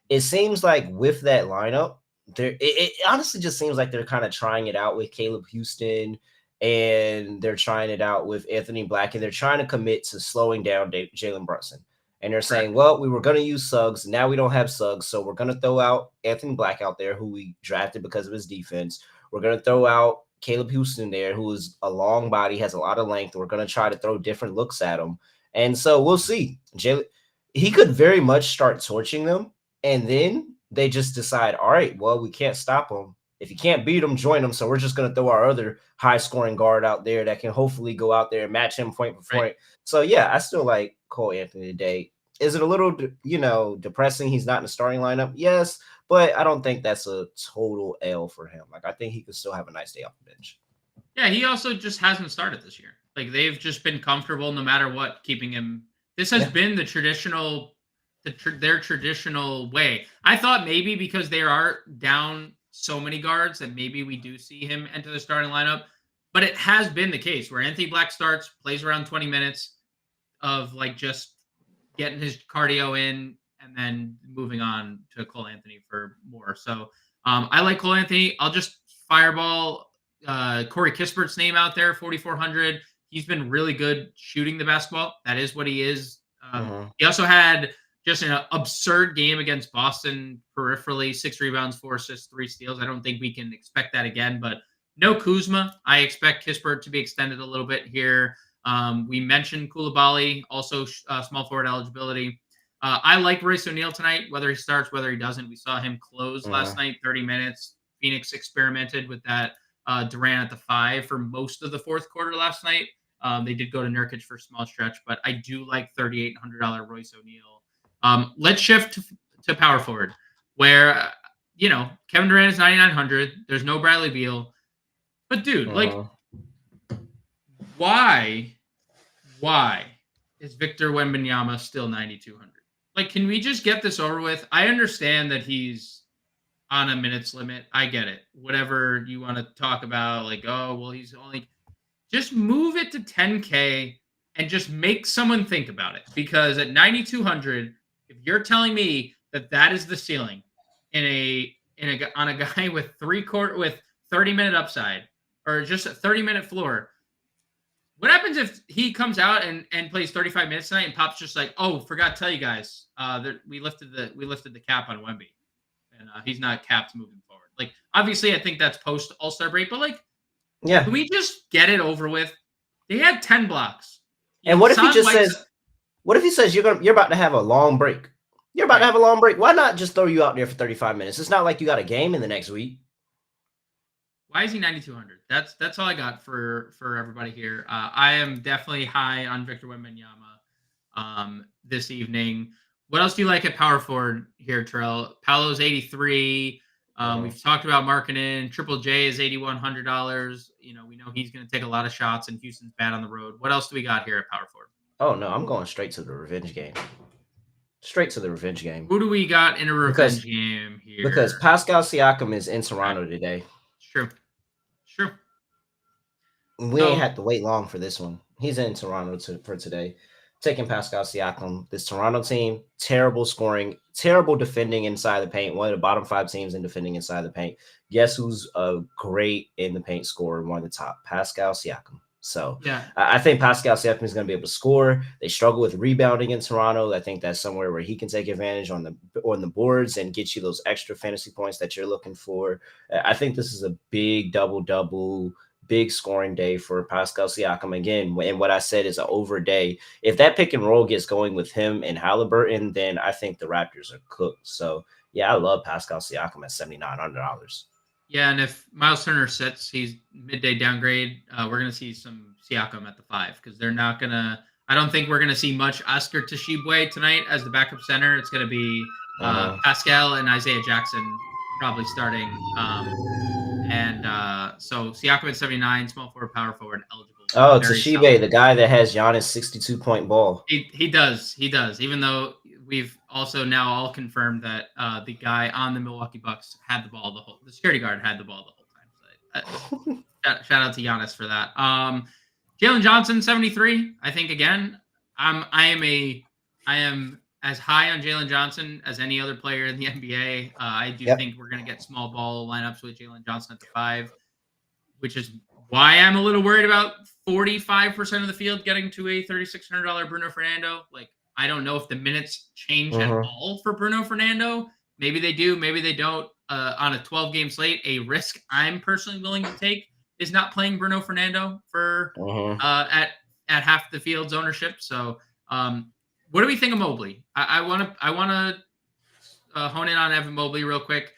it seems like with that lineup, it honestly just seems like they're kind of trying it out with Caleb Houston, and they're trying it out with Anthony Black, and they're trying to commit to slowing down Jalen Brunson. And they're saying, well, we were going to use Suggs. Now we don't have Suggs. So we're going to throw out Anthony Black out there, who we drafted because of his defense. We're going to throw out Caleb Houston there, who is a long body, has a lot of length. We're going to try to throw different looks at him. And so we'll see. He could very much start torching them. And then they just decide, all right, well, we can't stop him. If you can't beat him, join him. So we're just going to throw our other high-scoring guard out there that can hopefully go out there and match him point for point. Right. So, yeah, I still like Cole Anthony today. Is it a little, depressing he's not in the starting lineup? Yes, but I don't think that's a total L for him. Like, I think he could still have a nice day off the bench. Yeah, he also just hasn't started this year. Like, they've just been comfortable no matter what, keeping him. This has been the traditional, their traditional way. I thought maybe because they are down so many guards that maybe we do see him enter the starting lineup, but it has been the case where Anthony Black starts, plays around 20 minutes of like just getting his cardio in and then moving on to Cole Anthony for more. So I like Cole Anthony. I'll just fireball Corey Kispert's name out there, 4,400. He's been really good shooting the basketball. That is what he is. He also had just an absurd game against Boston peripherally, 6 rebounds, 4 assists, 3 steals. I don't think we can expect that again, but no Kuzma. I expect Kispert to be extended a little bit here. We mentioned Koulibaly, also small forward eligibility. I like Royce O'Neal tonight, whether he starts, whether he doesn't. We saw him close last night, 30 minutes. Phoenix experimented with that Durant at the 5 for most of the fourth quarter last night. They did go to Nurkic for a small stretch, but I do like $3,800 Royce O'Neal. Let's shift to power forward, where Kevin Durant is 9,900. There's no Bradley Beal, but dude, like, why is Victor Wembanyama still 9,200? Like, can we just get this over with? I understand that he's on a minutes limit. I get it. Whatever you want to talk about, like, oh well, he's only. Just move it to 10K and just make someone think about it, because at 9,200. If you're telling me that is the ceiling on a guy with 30-minute upside or just a 30-minute floor, what happens if he comes out and plays 35 minutes tonight and Pop's just like, oh, forgot to tell you guys, we lifted the cap on Wemby, and he's not capped moving forward. Like, obviously, I think that's post All-Star break, but like, can we just get it over with? They had 10 blocks. And what if he just says? What if he says you're about to have a long break? You're about to have a long break. Why not just throw you out there for 35 minutes? It's not like you got a game in the next week. Why is he 9,200? That's all I got for everybody here. I am definitely high on Victor Wembanyama this evening. What else do you like at power forward here, Terrell? Paolo's 83. We've talked about Markkanen. Triple J is $8,100. We know he's going to take a lot of shots, and Houston's bad on the road. What else do we got here at power forward? Oh no, I'm going straight to the revenge game. Straight to the revenge game. Who do we got in a revenge game here? Because Pascal Siakam is in Toronto today. It's true. We ain't had to wait long for this one. He's in Toronto for today. Taking Pascal Siakam. This Toronto team, terrible scoring, terrible defending inside the paint. One of the bottom 5 teams in defending inside the paint. Guess who's a great in the paint scorer? One of the top, Pascal Siakam. So yeah, I think Pascal Siakam is going to be able to score. They struggle with rebounding in Toronto. I think that's somewhere where he can take advantage on the boards and get you those extra fantasy points that you're looking for. I think this is a big double-double, big scoring day for Pascal Siakam again. And what I said is an over day. If that pick and roll gets going with him and Halliburton, then I think the Raptors are cooked. So yeah, I love Pascal Siakam at $7,900. Yeah, and if Miles Turner sits, he's midday downgrade. We're going to see some Siakam at the 5 because they're not going to – I don't think we're going to see much Oscar Tshiebwe tonight as the backup center. It's going to be Pascal and Isaiah Jackson probably starting. So Siakam at 79, small forward, power forward, eligible. Oh, Tshiebwe, the guy that has Giannis' 62-point ball. He does. Even though we've also now all confirmed that the guy on the Milwaukee Bucks had the ball the security guard had the ball the whole time. So, shout out to Giannis for that. Jalen Johnson, 73. I think again, I am as high on Jalen Johnson as any other player in the NBA. I do think we're going to get small ball lineups with Jalen Johnson at the 5, which is why I'm a little worried about 45% of the field getting to a $3,600 Bruno Fernando. Like, I don't know if the minutes change at all for Bruno Fernando. Maybe they do, maybe they don't. On a 12-game slate, a risk I'm personally willing to take is not playing Bruno Fernando for at half the field's ownership. So, what do we think of Mobley? I want to hone in on Evan Mobley real quick.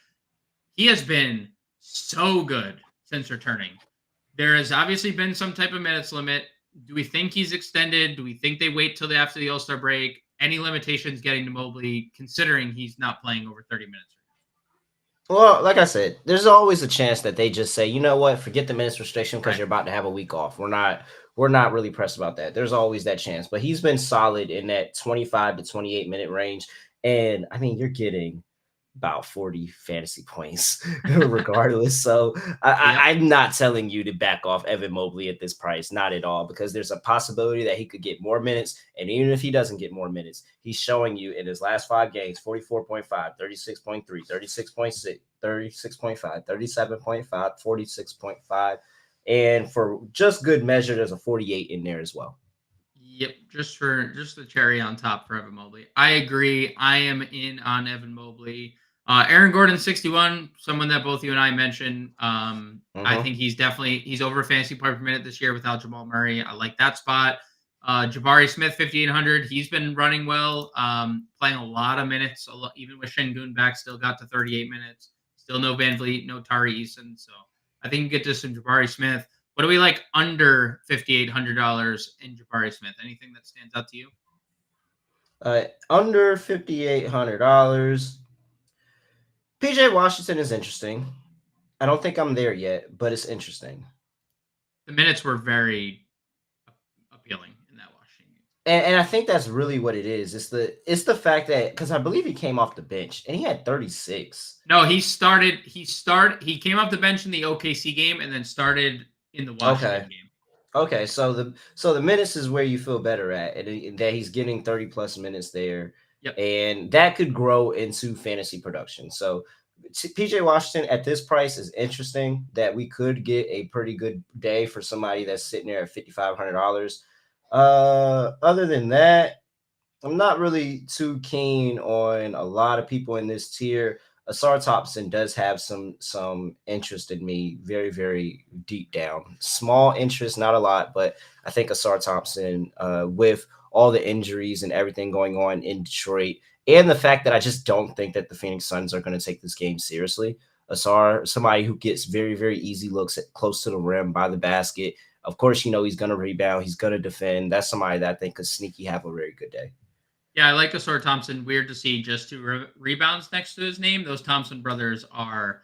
He has been so good since returning. There has obviously been some type of minutes limit. Do we think he's extended? Do we think they wait till after the All-Star break? Any limitations getting to Mobley, considering he's not playing over 30 minutes? Well, like I said, there's always a chance that they just say, you know what, forget the minutes restriction because you're about to have a week off. We're not really pressed about that. There's always that chance. But he's been solid in that 25 to 28 minute range. And I mean, you're getting about 40 fantasy points regardless. So I'm not telling you to back off Evan Mobley at this price, not at all, because there's a possibility that he could get more minutes. And even if he doesn't get more minutes, he's showing you in his last 5 games, 44.5, 36.3, 36.6, 36.5, 37.5, 46.5. And for just good measure, there's a 48 in there as well. Yep, just the cherry on top for Evan Mobley. I agree. I am in on Evan Mobley. Aaron Gordon, 61, someone that both you and I mentioned. I think he's over fantasy point per minute this year without Jamal Murray. I like that spot. Jabari Smith, 5,800. He's been running well, playing a lot of minutes, even with Şengün back, still got to 38 minutes. Still no Van Vliet, no Tari Eason. So I think you get to some Jabari Smith. What do we like under $5,800 in Jabari Smith? Anything that stands out to you? Under $5,800. PJ Washington is interesting. I don't think I'm there yet, but it's interesting. The minutes were very appealing in that Washington game. And I think that's really what it is. It's the fact that, because I believe he came off the bench and he had 36. No, he came off the bench in the OKC game and then started in the Washington game. Okay, so the minutes is where you feel better at, and that he's getting 30 plus minutes there. Yep. And that could grow into fantasy production. So PJ Washington at this price is interesting, that we could get a pretty good day for somebody that's sitting there at $5,500. Other than that, I'm not really too keen on a lot of people in this tier. Asar Thompson does have some interest in me, very, very deep down. Small interest, not a lot, but I think Asar Thompson with all the injuries and everything going on in Detroit, and the fact that I just don't think that the Phoenix Suns are going to take this game seriously. Asar, somebody who gets very, very easy looks at close to the rim by the basket. Of course, he's going to rebound. He's going to defend. That's somebody that I think could sneaky have a very good day. Yeah, I like Asar Thompson. Weird to see just 2 rebounds next to his name. Those Thompson brothers are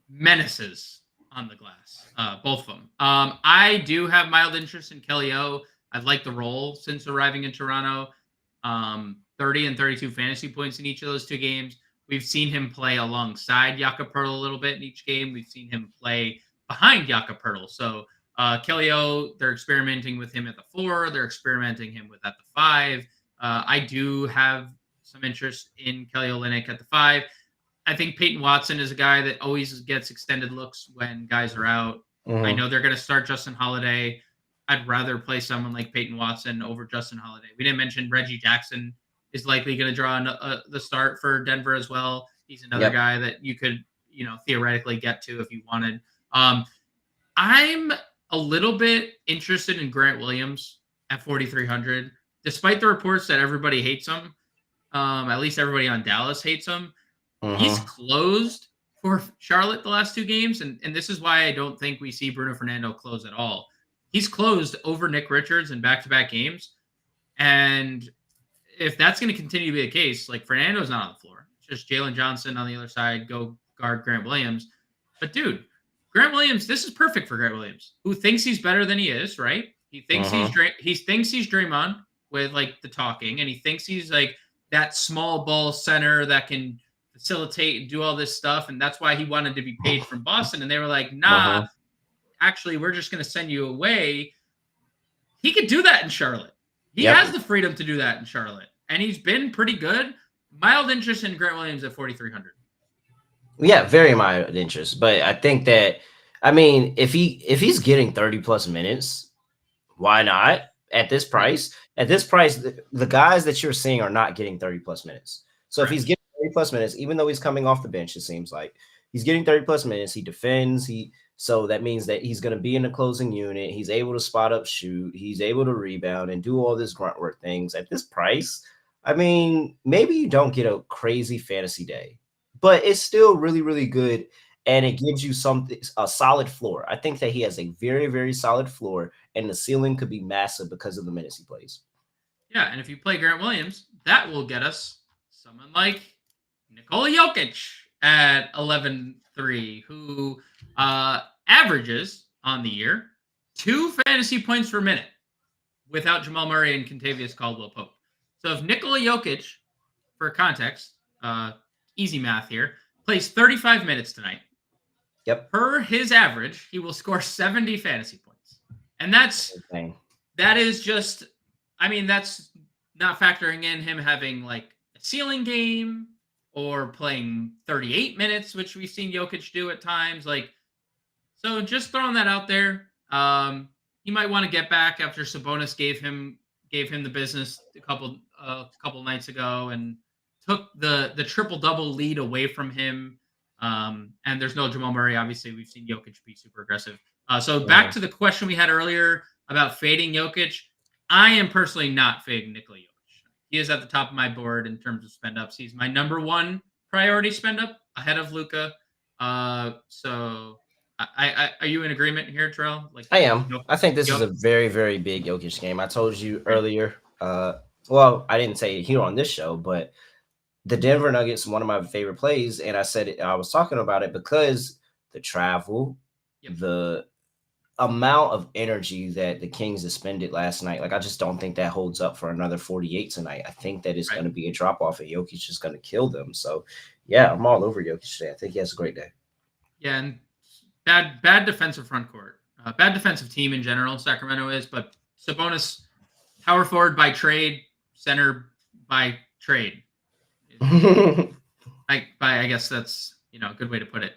menaces on the glass, both of them. I do have mild interest in Kelly O. I've liked the role since arriving in Toronto. 30 and 32 fantasy points in each of those 2 games. We've seen him play alongside Jakob Poeltl a little bit in each game. We've seen him play behind Jakob Poeltl. So Kelly O, they're experimenting with him at the 4. They're experimenting him with at the 5. I do have some interest in Kelly Olynyk at the 5. I think Peyton Watson is a guy that always gets extended looks when guys are out. I know they're going to start Justin Holiday. I'd rather play someone like Peyton Watson over Justin Holiday. We didn't mention Reggie Jackson is likely going to draw the start for Denver as well. He's another guy that you could, theoretically get to if you wanted. I'm a little bit interested in Grant Williams at 4,300, despite the reports that everybody hates him. At least everybody on Dallas hates him. He's closed for Charlotte the last 2 games, and this is why I don't think we see Bruno Fernando close at all. He's closed over Nick Richards in back-to-back games, and if that's going to continue to be the case, like Fernando's not on the floor. It's just Jalen Johnson on the other side, go guard Grant Williams. But dude, Grant Williams, this is perfect for Grant Williams, who thinks he's better than he is, right? He thinks he's Draymond with like the talking, and he thinks he's like that small ball center that can facilitate and do all this stuff, and that's why he wanted to be paid from Boston. And they were like, nah, actually, we're just going to send you away. He could do that in Charlotte. He has the freedom to do that in Charlotte, and he's been pretty good. Mild interest in Grant Williams at 4,300. Yeah, very mild interest. But I think that, if he's getting 30 plus minutes, why not at this price? At this price, the guys that you're seeing are not getting 30 plus minutes. So if he's getting 30 plus minutes, even though he's coming off the bench, it seems like he's getting 30 plus minutes. He defends. So that means that he's going to be in the closing unit. He's able to spot up, shoot. He's able to rebound and do all this grunt work things. At this price, maybe you don't get a crazy fantasy day, but it's still really, really good. And it gives you a solid floor. I think that he has a very, very solid floor, and the ceiling could be massive because of the minutes he plays. Yeah, and if you play Grant Williams, that will get us someone like Nikola Jokic at 11.3, who averages on the year 2 fantasy points per minute without Jamal Murray and Kentavious Caldwell-Pope. So if Nikola Jokic, for context, easy math here, plays 35 minutes tonight, per his average, he will score 70 fantasy points. And that is just, that's not factoring in him having like a ceiling game or playing 38 minutes, which we've seen Jokic do at times. So just throwing that out there. He might want to get back after Sabonis gave him the business a couple nights ago and took the triple-double lead away from him. And there's no Jamal Murray. Obviously, we've seen Jokic be super aggressive. So back to the question we had earlier about fading Jokic. I am personally not fading Nikola Jokic. He is at the top of my board in terms of spend-ups. He's my number 1 priority spend-up ahead of Luka. So are you in agreement here, Terrell? I am. I think this is a very, very big Jokic game. I told you earlier. Well, I didn't say it here on this show, but the Denver Nuggets, one of my favorite plays, and I said it, I was talking about it because the travel, the amount of energy that the Kings expended last night, I just don't think that holds up for another 48 tonight. I think that it's going to be a drop-off, and Jokic is going to kill them. So, yeah, I'm all over Jokic today. I think he has a great day. Yeah, and bad defensive front court. Bad defensive team in general, Sacramento is, but Sabonis, power forward by trade, center by trade. I guess that's a good way to put it.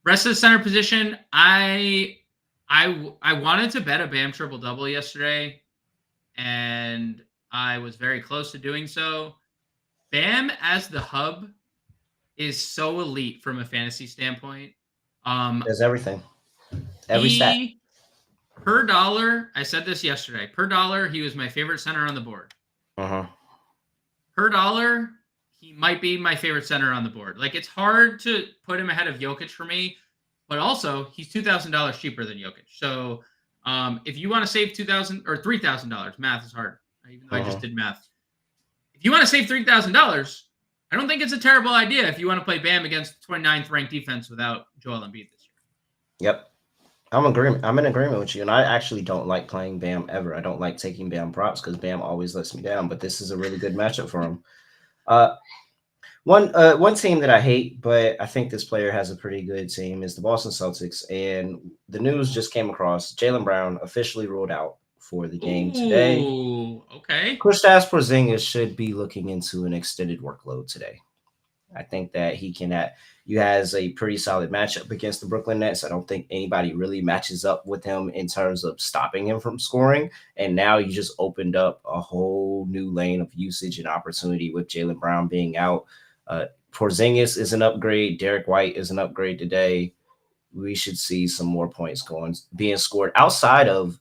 Rest of the center position, I wanted to bet a Bam triple double yesterday, and I was very close to doing so. Bam as the hub is so elite from a fantasy standpoint. There's everything, every stat. Per dollar, I said this yesterday. Per dollar, he was my favorite center on the board. Per dollar, he might be my favorite center on the board. Like, it's hard to put him ahead of Jokic for me, but also he's $2,000 cheaper than Jokic. So if you want to save $2,000 or $3,000, math is hard, even though I just did math. If you want to save $3,000, I don't think it's a terrible idea if you want to play Bam against 29th ranked defense without Joel Embiid this year. Yep. I'm in agreement with you. And I actually don't like playing Bam ever. I don't like taking Bam props because Bam always lets me down. But this is a really good matchup for him. One team that I hate, but I think this player has a pretty good team, is the Boston Celtics. And the news just came across. Jaylen Brown officially ruled out for the game today. Okay. Kristaps Porzingis should be looking into an extended workload today. I think that he has a pretty solid matchup against the Brooklyn Nets. I don't think anybody really matches up with him in terms of stopping him from scoring. And now you just opened up a whole new lane of usage and opportunity with Jaylen Brown being out. Porzingis is an upgrade. Derek White is an upgrade today. We should see some more points being scored outside of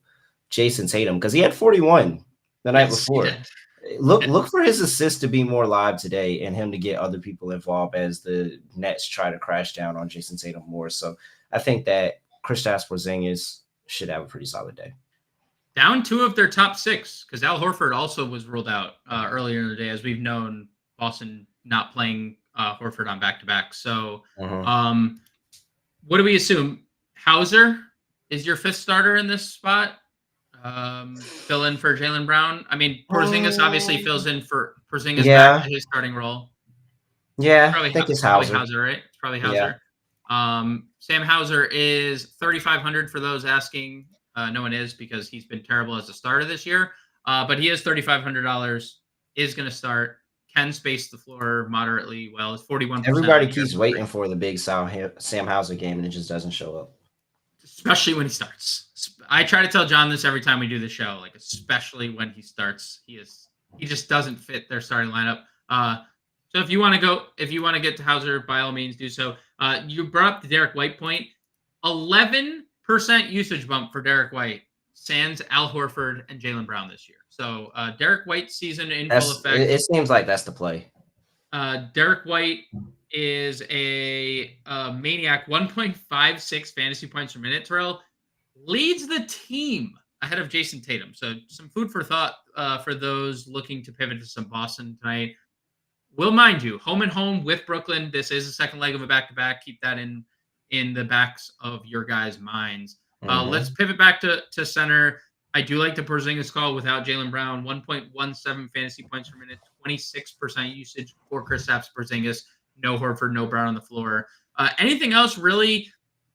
Jason Tatum, because he had 41 the night before. Look for his assist to be more live today and him to get other people involved as the Nets try to crash down on Jason Tatum more. So I think that Kristaps Porzingis should have a pretty solid day. Down 2 of their top 6, because Al Horford also was ruled out earlier in the day, as we've known Boston not playing Horford on back-to-back. So what do we assume? Hauser is your 5th starter in this spot? Fill in for Jaylen Brown. I mean, Porzingis obviously fills in for Porzingis back to his starting role. Yeah, I think it's Hauser. Probably Hauser, right? It's probably Hauser. Yeah. Sam Hauser is $3,500 for those asking. No one is, because he's been terrible as a starter this year. But he is $3,500. Is going to start. Can space the floor moderately well. It's 41%. Everybody keeps waiting for the big Sam Hauser game, and it just doesn't show up. Especially when he starts. I try to tell John this every time we do the show, like, especially when he starts, he just doesn't fit their starting lineup. So if you want to get to Hauser, by all means do so. You brought up the Derek White point. 11% usage bump for Derek White, sans Al Horford and Jaylen Brown this year. So Derek White's season in full effect. It seems like that's the play. Derek White is a maniac, 1.56 fantasy points per minute. Terrell leads the team ahead of Jason Tatum. So some food for thought for those looking to pivot to some Boston tonight. Will mind you, home and home with Brooklyn. This is the second leg of a back-to-back. Keep that in the backs of your guys' minds. Let's pivot back to center. I do like the Porzingis call without Jaylen Brown. 1.17 fantasy points per minute, 26% usage for Kristaps Porzingis. No Horford, no Brown on the floor. Anything else really?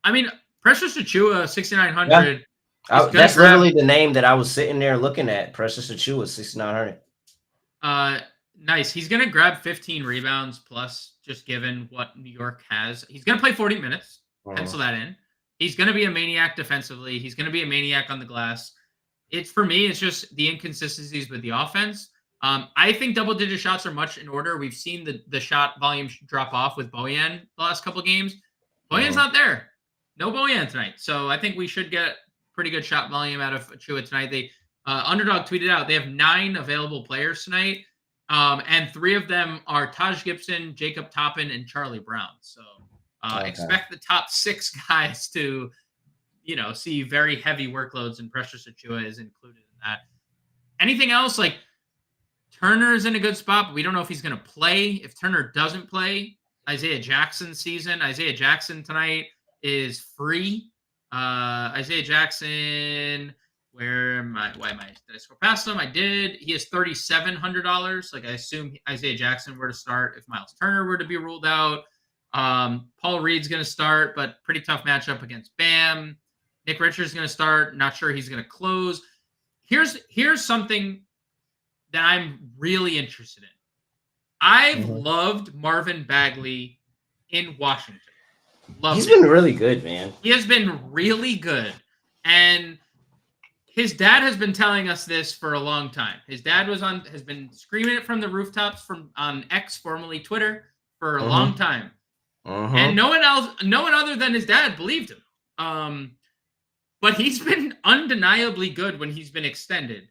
I mean, Precious Achiuwa, 6,900. Yeah. That's literally the name that I was sitting there looking at. Precious Achiuwa, 6,900. Nice. He's going to grab 15 rebounds plus, just given what New York has. He's going to play 40 minutes. Pencil that in. He's going to be a maniac defensively. He's going to be a maniac on the glass. For me, it's just the inconsistencies with the offense. I think double-digit shots are much in order. We've seen the shot volume drop off with Bojan the last couple games. Bojan's not there. No Bojan tonight. So I think we should get pretty good shot volume out of Achiuwa tonight. They Underdog tweeted out they have 9 available players tonight, and 3 of them are Taj Gibson, Jacob Toppin, and Charlie Brown. So expect the top 6 guys to see very heavy workloads, and Precious Achiuwa is included in that. Anything else? Like, Turner is in a good spot, but we don't know if he's going to play. If Turner doesn't play, Isaiah Jackson tonight is free. Isaiah Jackson, did I scroll past him? I did. He is $3,700. Like, I assume Isaiah Jackson were to start if Miles Turner were to be ruled out. Paul Reed's going to start, but pretty tough matchup against Bam. Nick Richards is going to start. Not sure he's going to close. Here's something that I'm really interested in. I've loved Marvin Bagley in Washington. He's been really good, man. He has been really good. And his dad has been telling us this for a long time. His dad has been screaming it from the rooftops on X, formerly Twitter, for a long time. And no one other than his dad believed him. but he's been undeniably good when he's been extended.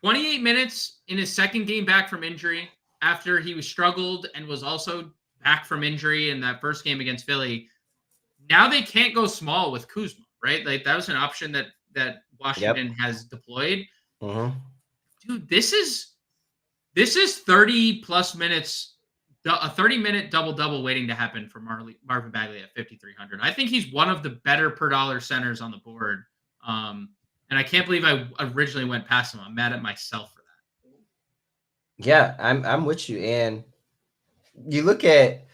28 minutes in his second game back from injury after he was struggled and was also back from injury in that first game against Philly. Now they can't go small with Kuzma, right? Like that was an option that Washington has deployed. Dude, this is 30 plus minutes, a 30-minute double-double waiting to happen for Marvin Bagley at 5,300. I think he's one of the better per dollar centers on the board. And I can't believe I originally went past him. I'm mad at myself for that. Yeah, I'm with you. And you look at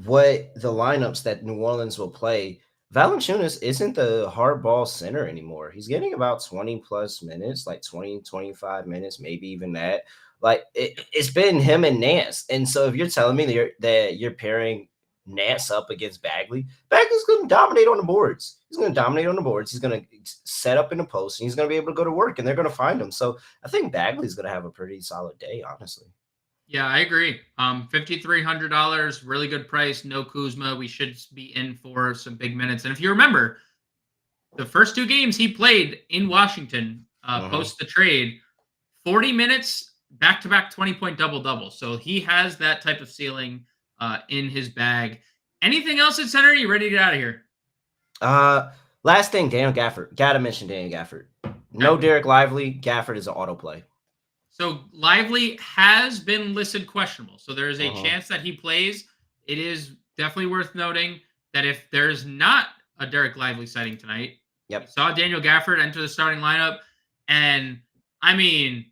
what the lineups that New Orleans will play. Valanciunas isn't the hardball center anymore. He's getting about 20 plus minutes, like 20, 25 minutes, maybe even that. Like it's been him and Nance. And so if you're telling me that you're pairing Nance up against Bagley's going to dominate on the boards. He's going to dominate on the boards. He's going to set up in the post, and he's going to be able to go to work, and they're going to find him. So I think Bagley's going to have a pretty solid day, honestly. Yeah, I agree. $5,300, really good price. No Kuzma. We should be in for some big minutes. And if you remember, the first two games he played in Washington post the trade, 40 minutes, back-to-back 20-point double-double. So he has that type of ceiling in his bag. Anything else at center? Are you ready to get out of here? Last thing, Daniel Gafford. Got to mention Daniel Gafford. No Derek Lively. Gafford is an autoplay. So Lively has been listed questionable. So there is a chance that he plays. It is definitely worth noting that if there's not a Derek Lively sighting tonight, we saw Daniel Gafford enter the starting lineup. And I mean,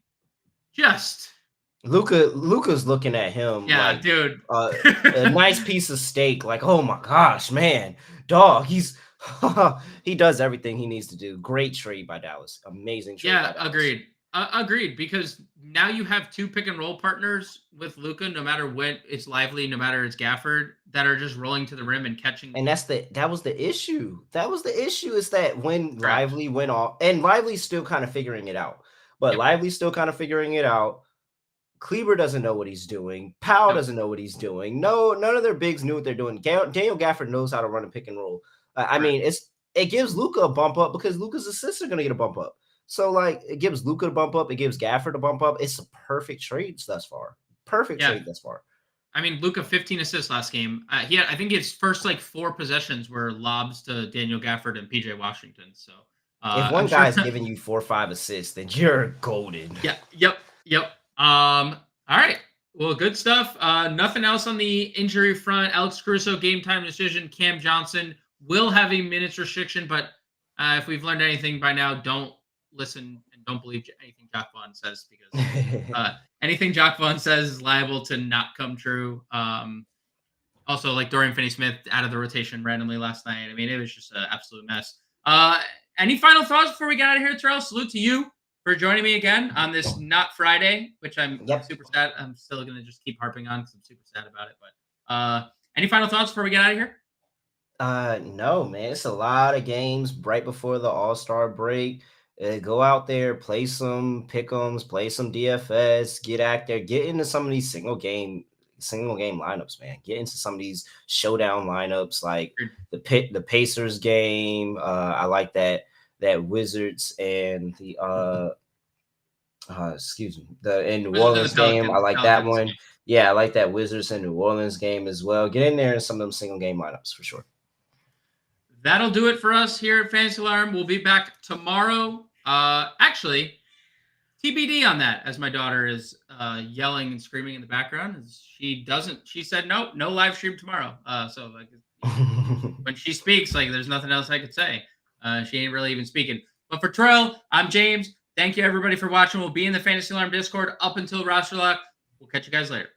just Luka's looking at him. Yeah, like, dude. A nice piece of steak. Like, oh my gosh, man, dog. He does everything he needs to do. Great trade by Dallas. Amazing trade. Yeah, by Dallas. Agreed. Because now you have two pick and roll partners with Luka, no matter what it's Lively, no matter it's Gafford, that are just rolling to the rim and catching. And that was the issue. That was the issue is that when Lively went off, and Lively's still kind of figuring it out, but Lively's still kind of figuring it out. Kleber doesn't know what he's doing. Powell doesn't know what he's doing. No, none of their bigs knew what they're doing. Daniel Gafford knows how to run a pick and roll. I mean, it gives Luka a bump up because Luka's assists are going to get a bump up. So, like, it gives Luka a bump up. It gives Gafford a bump up. It's a perfect trade thus far. Trade thus far. I mean, Luka 15 assists last game. I think his first, 4 possessions were lobs to Daniel Gafford and PJ Washington. So, if one guy's giving you 4 or 5 assists, then you're golden. Yeah. Yep. All right. Well, good stuff. Nothing else on the injury front. Alex Caruso, game time decision. Cam Johnson will have a minutes restriction, but if we've learned anything by now, don't listen and don't believe anything Jock Vaughn says, because anything Jock Vaughn says is liable to not come true. Also, like Dorian Finney-Smith out of the rotation randomly last night. I mean, it was just an absolute mess. Any final thoughts before we get out of here, Terrell? Salute to you for joining me again on this not Friday, which I'm super sad. I'm still going to just keep harping on because I'm super sad about it. But any final thoughts before we get out of here? No, man. It's a lot of games right before the All-Star break. Go out there, play some pick'ems, play some DFS, get out there, get into some of these single game lineups, man. Get into some of these showdown lineups, like the Pacers game. I like that Wizards and the the New Orleans game. I like that one. Yeah, I like that Wizards and New Orleans game as well. Get in there in some of them single game lineups for sure. That'll do it for us here at Fantasy Alarm. We'll be back tomorrow. Actually, TBD on that, as my daughter is yelling and screaming in the background. She said no live stream tomorrow. So when she speaks, there's nothing else I could say. She ain't really even speaking. But for Terrell, I'm James. Thank you everybody for watching. We'll be in the Fantasy Alarm Discord up until roster lock. We'll catch you guys later.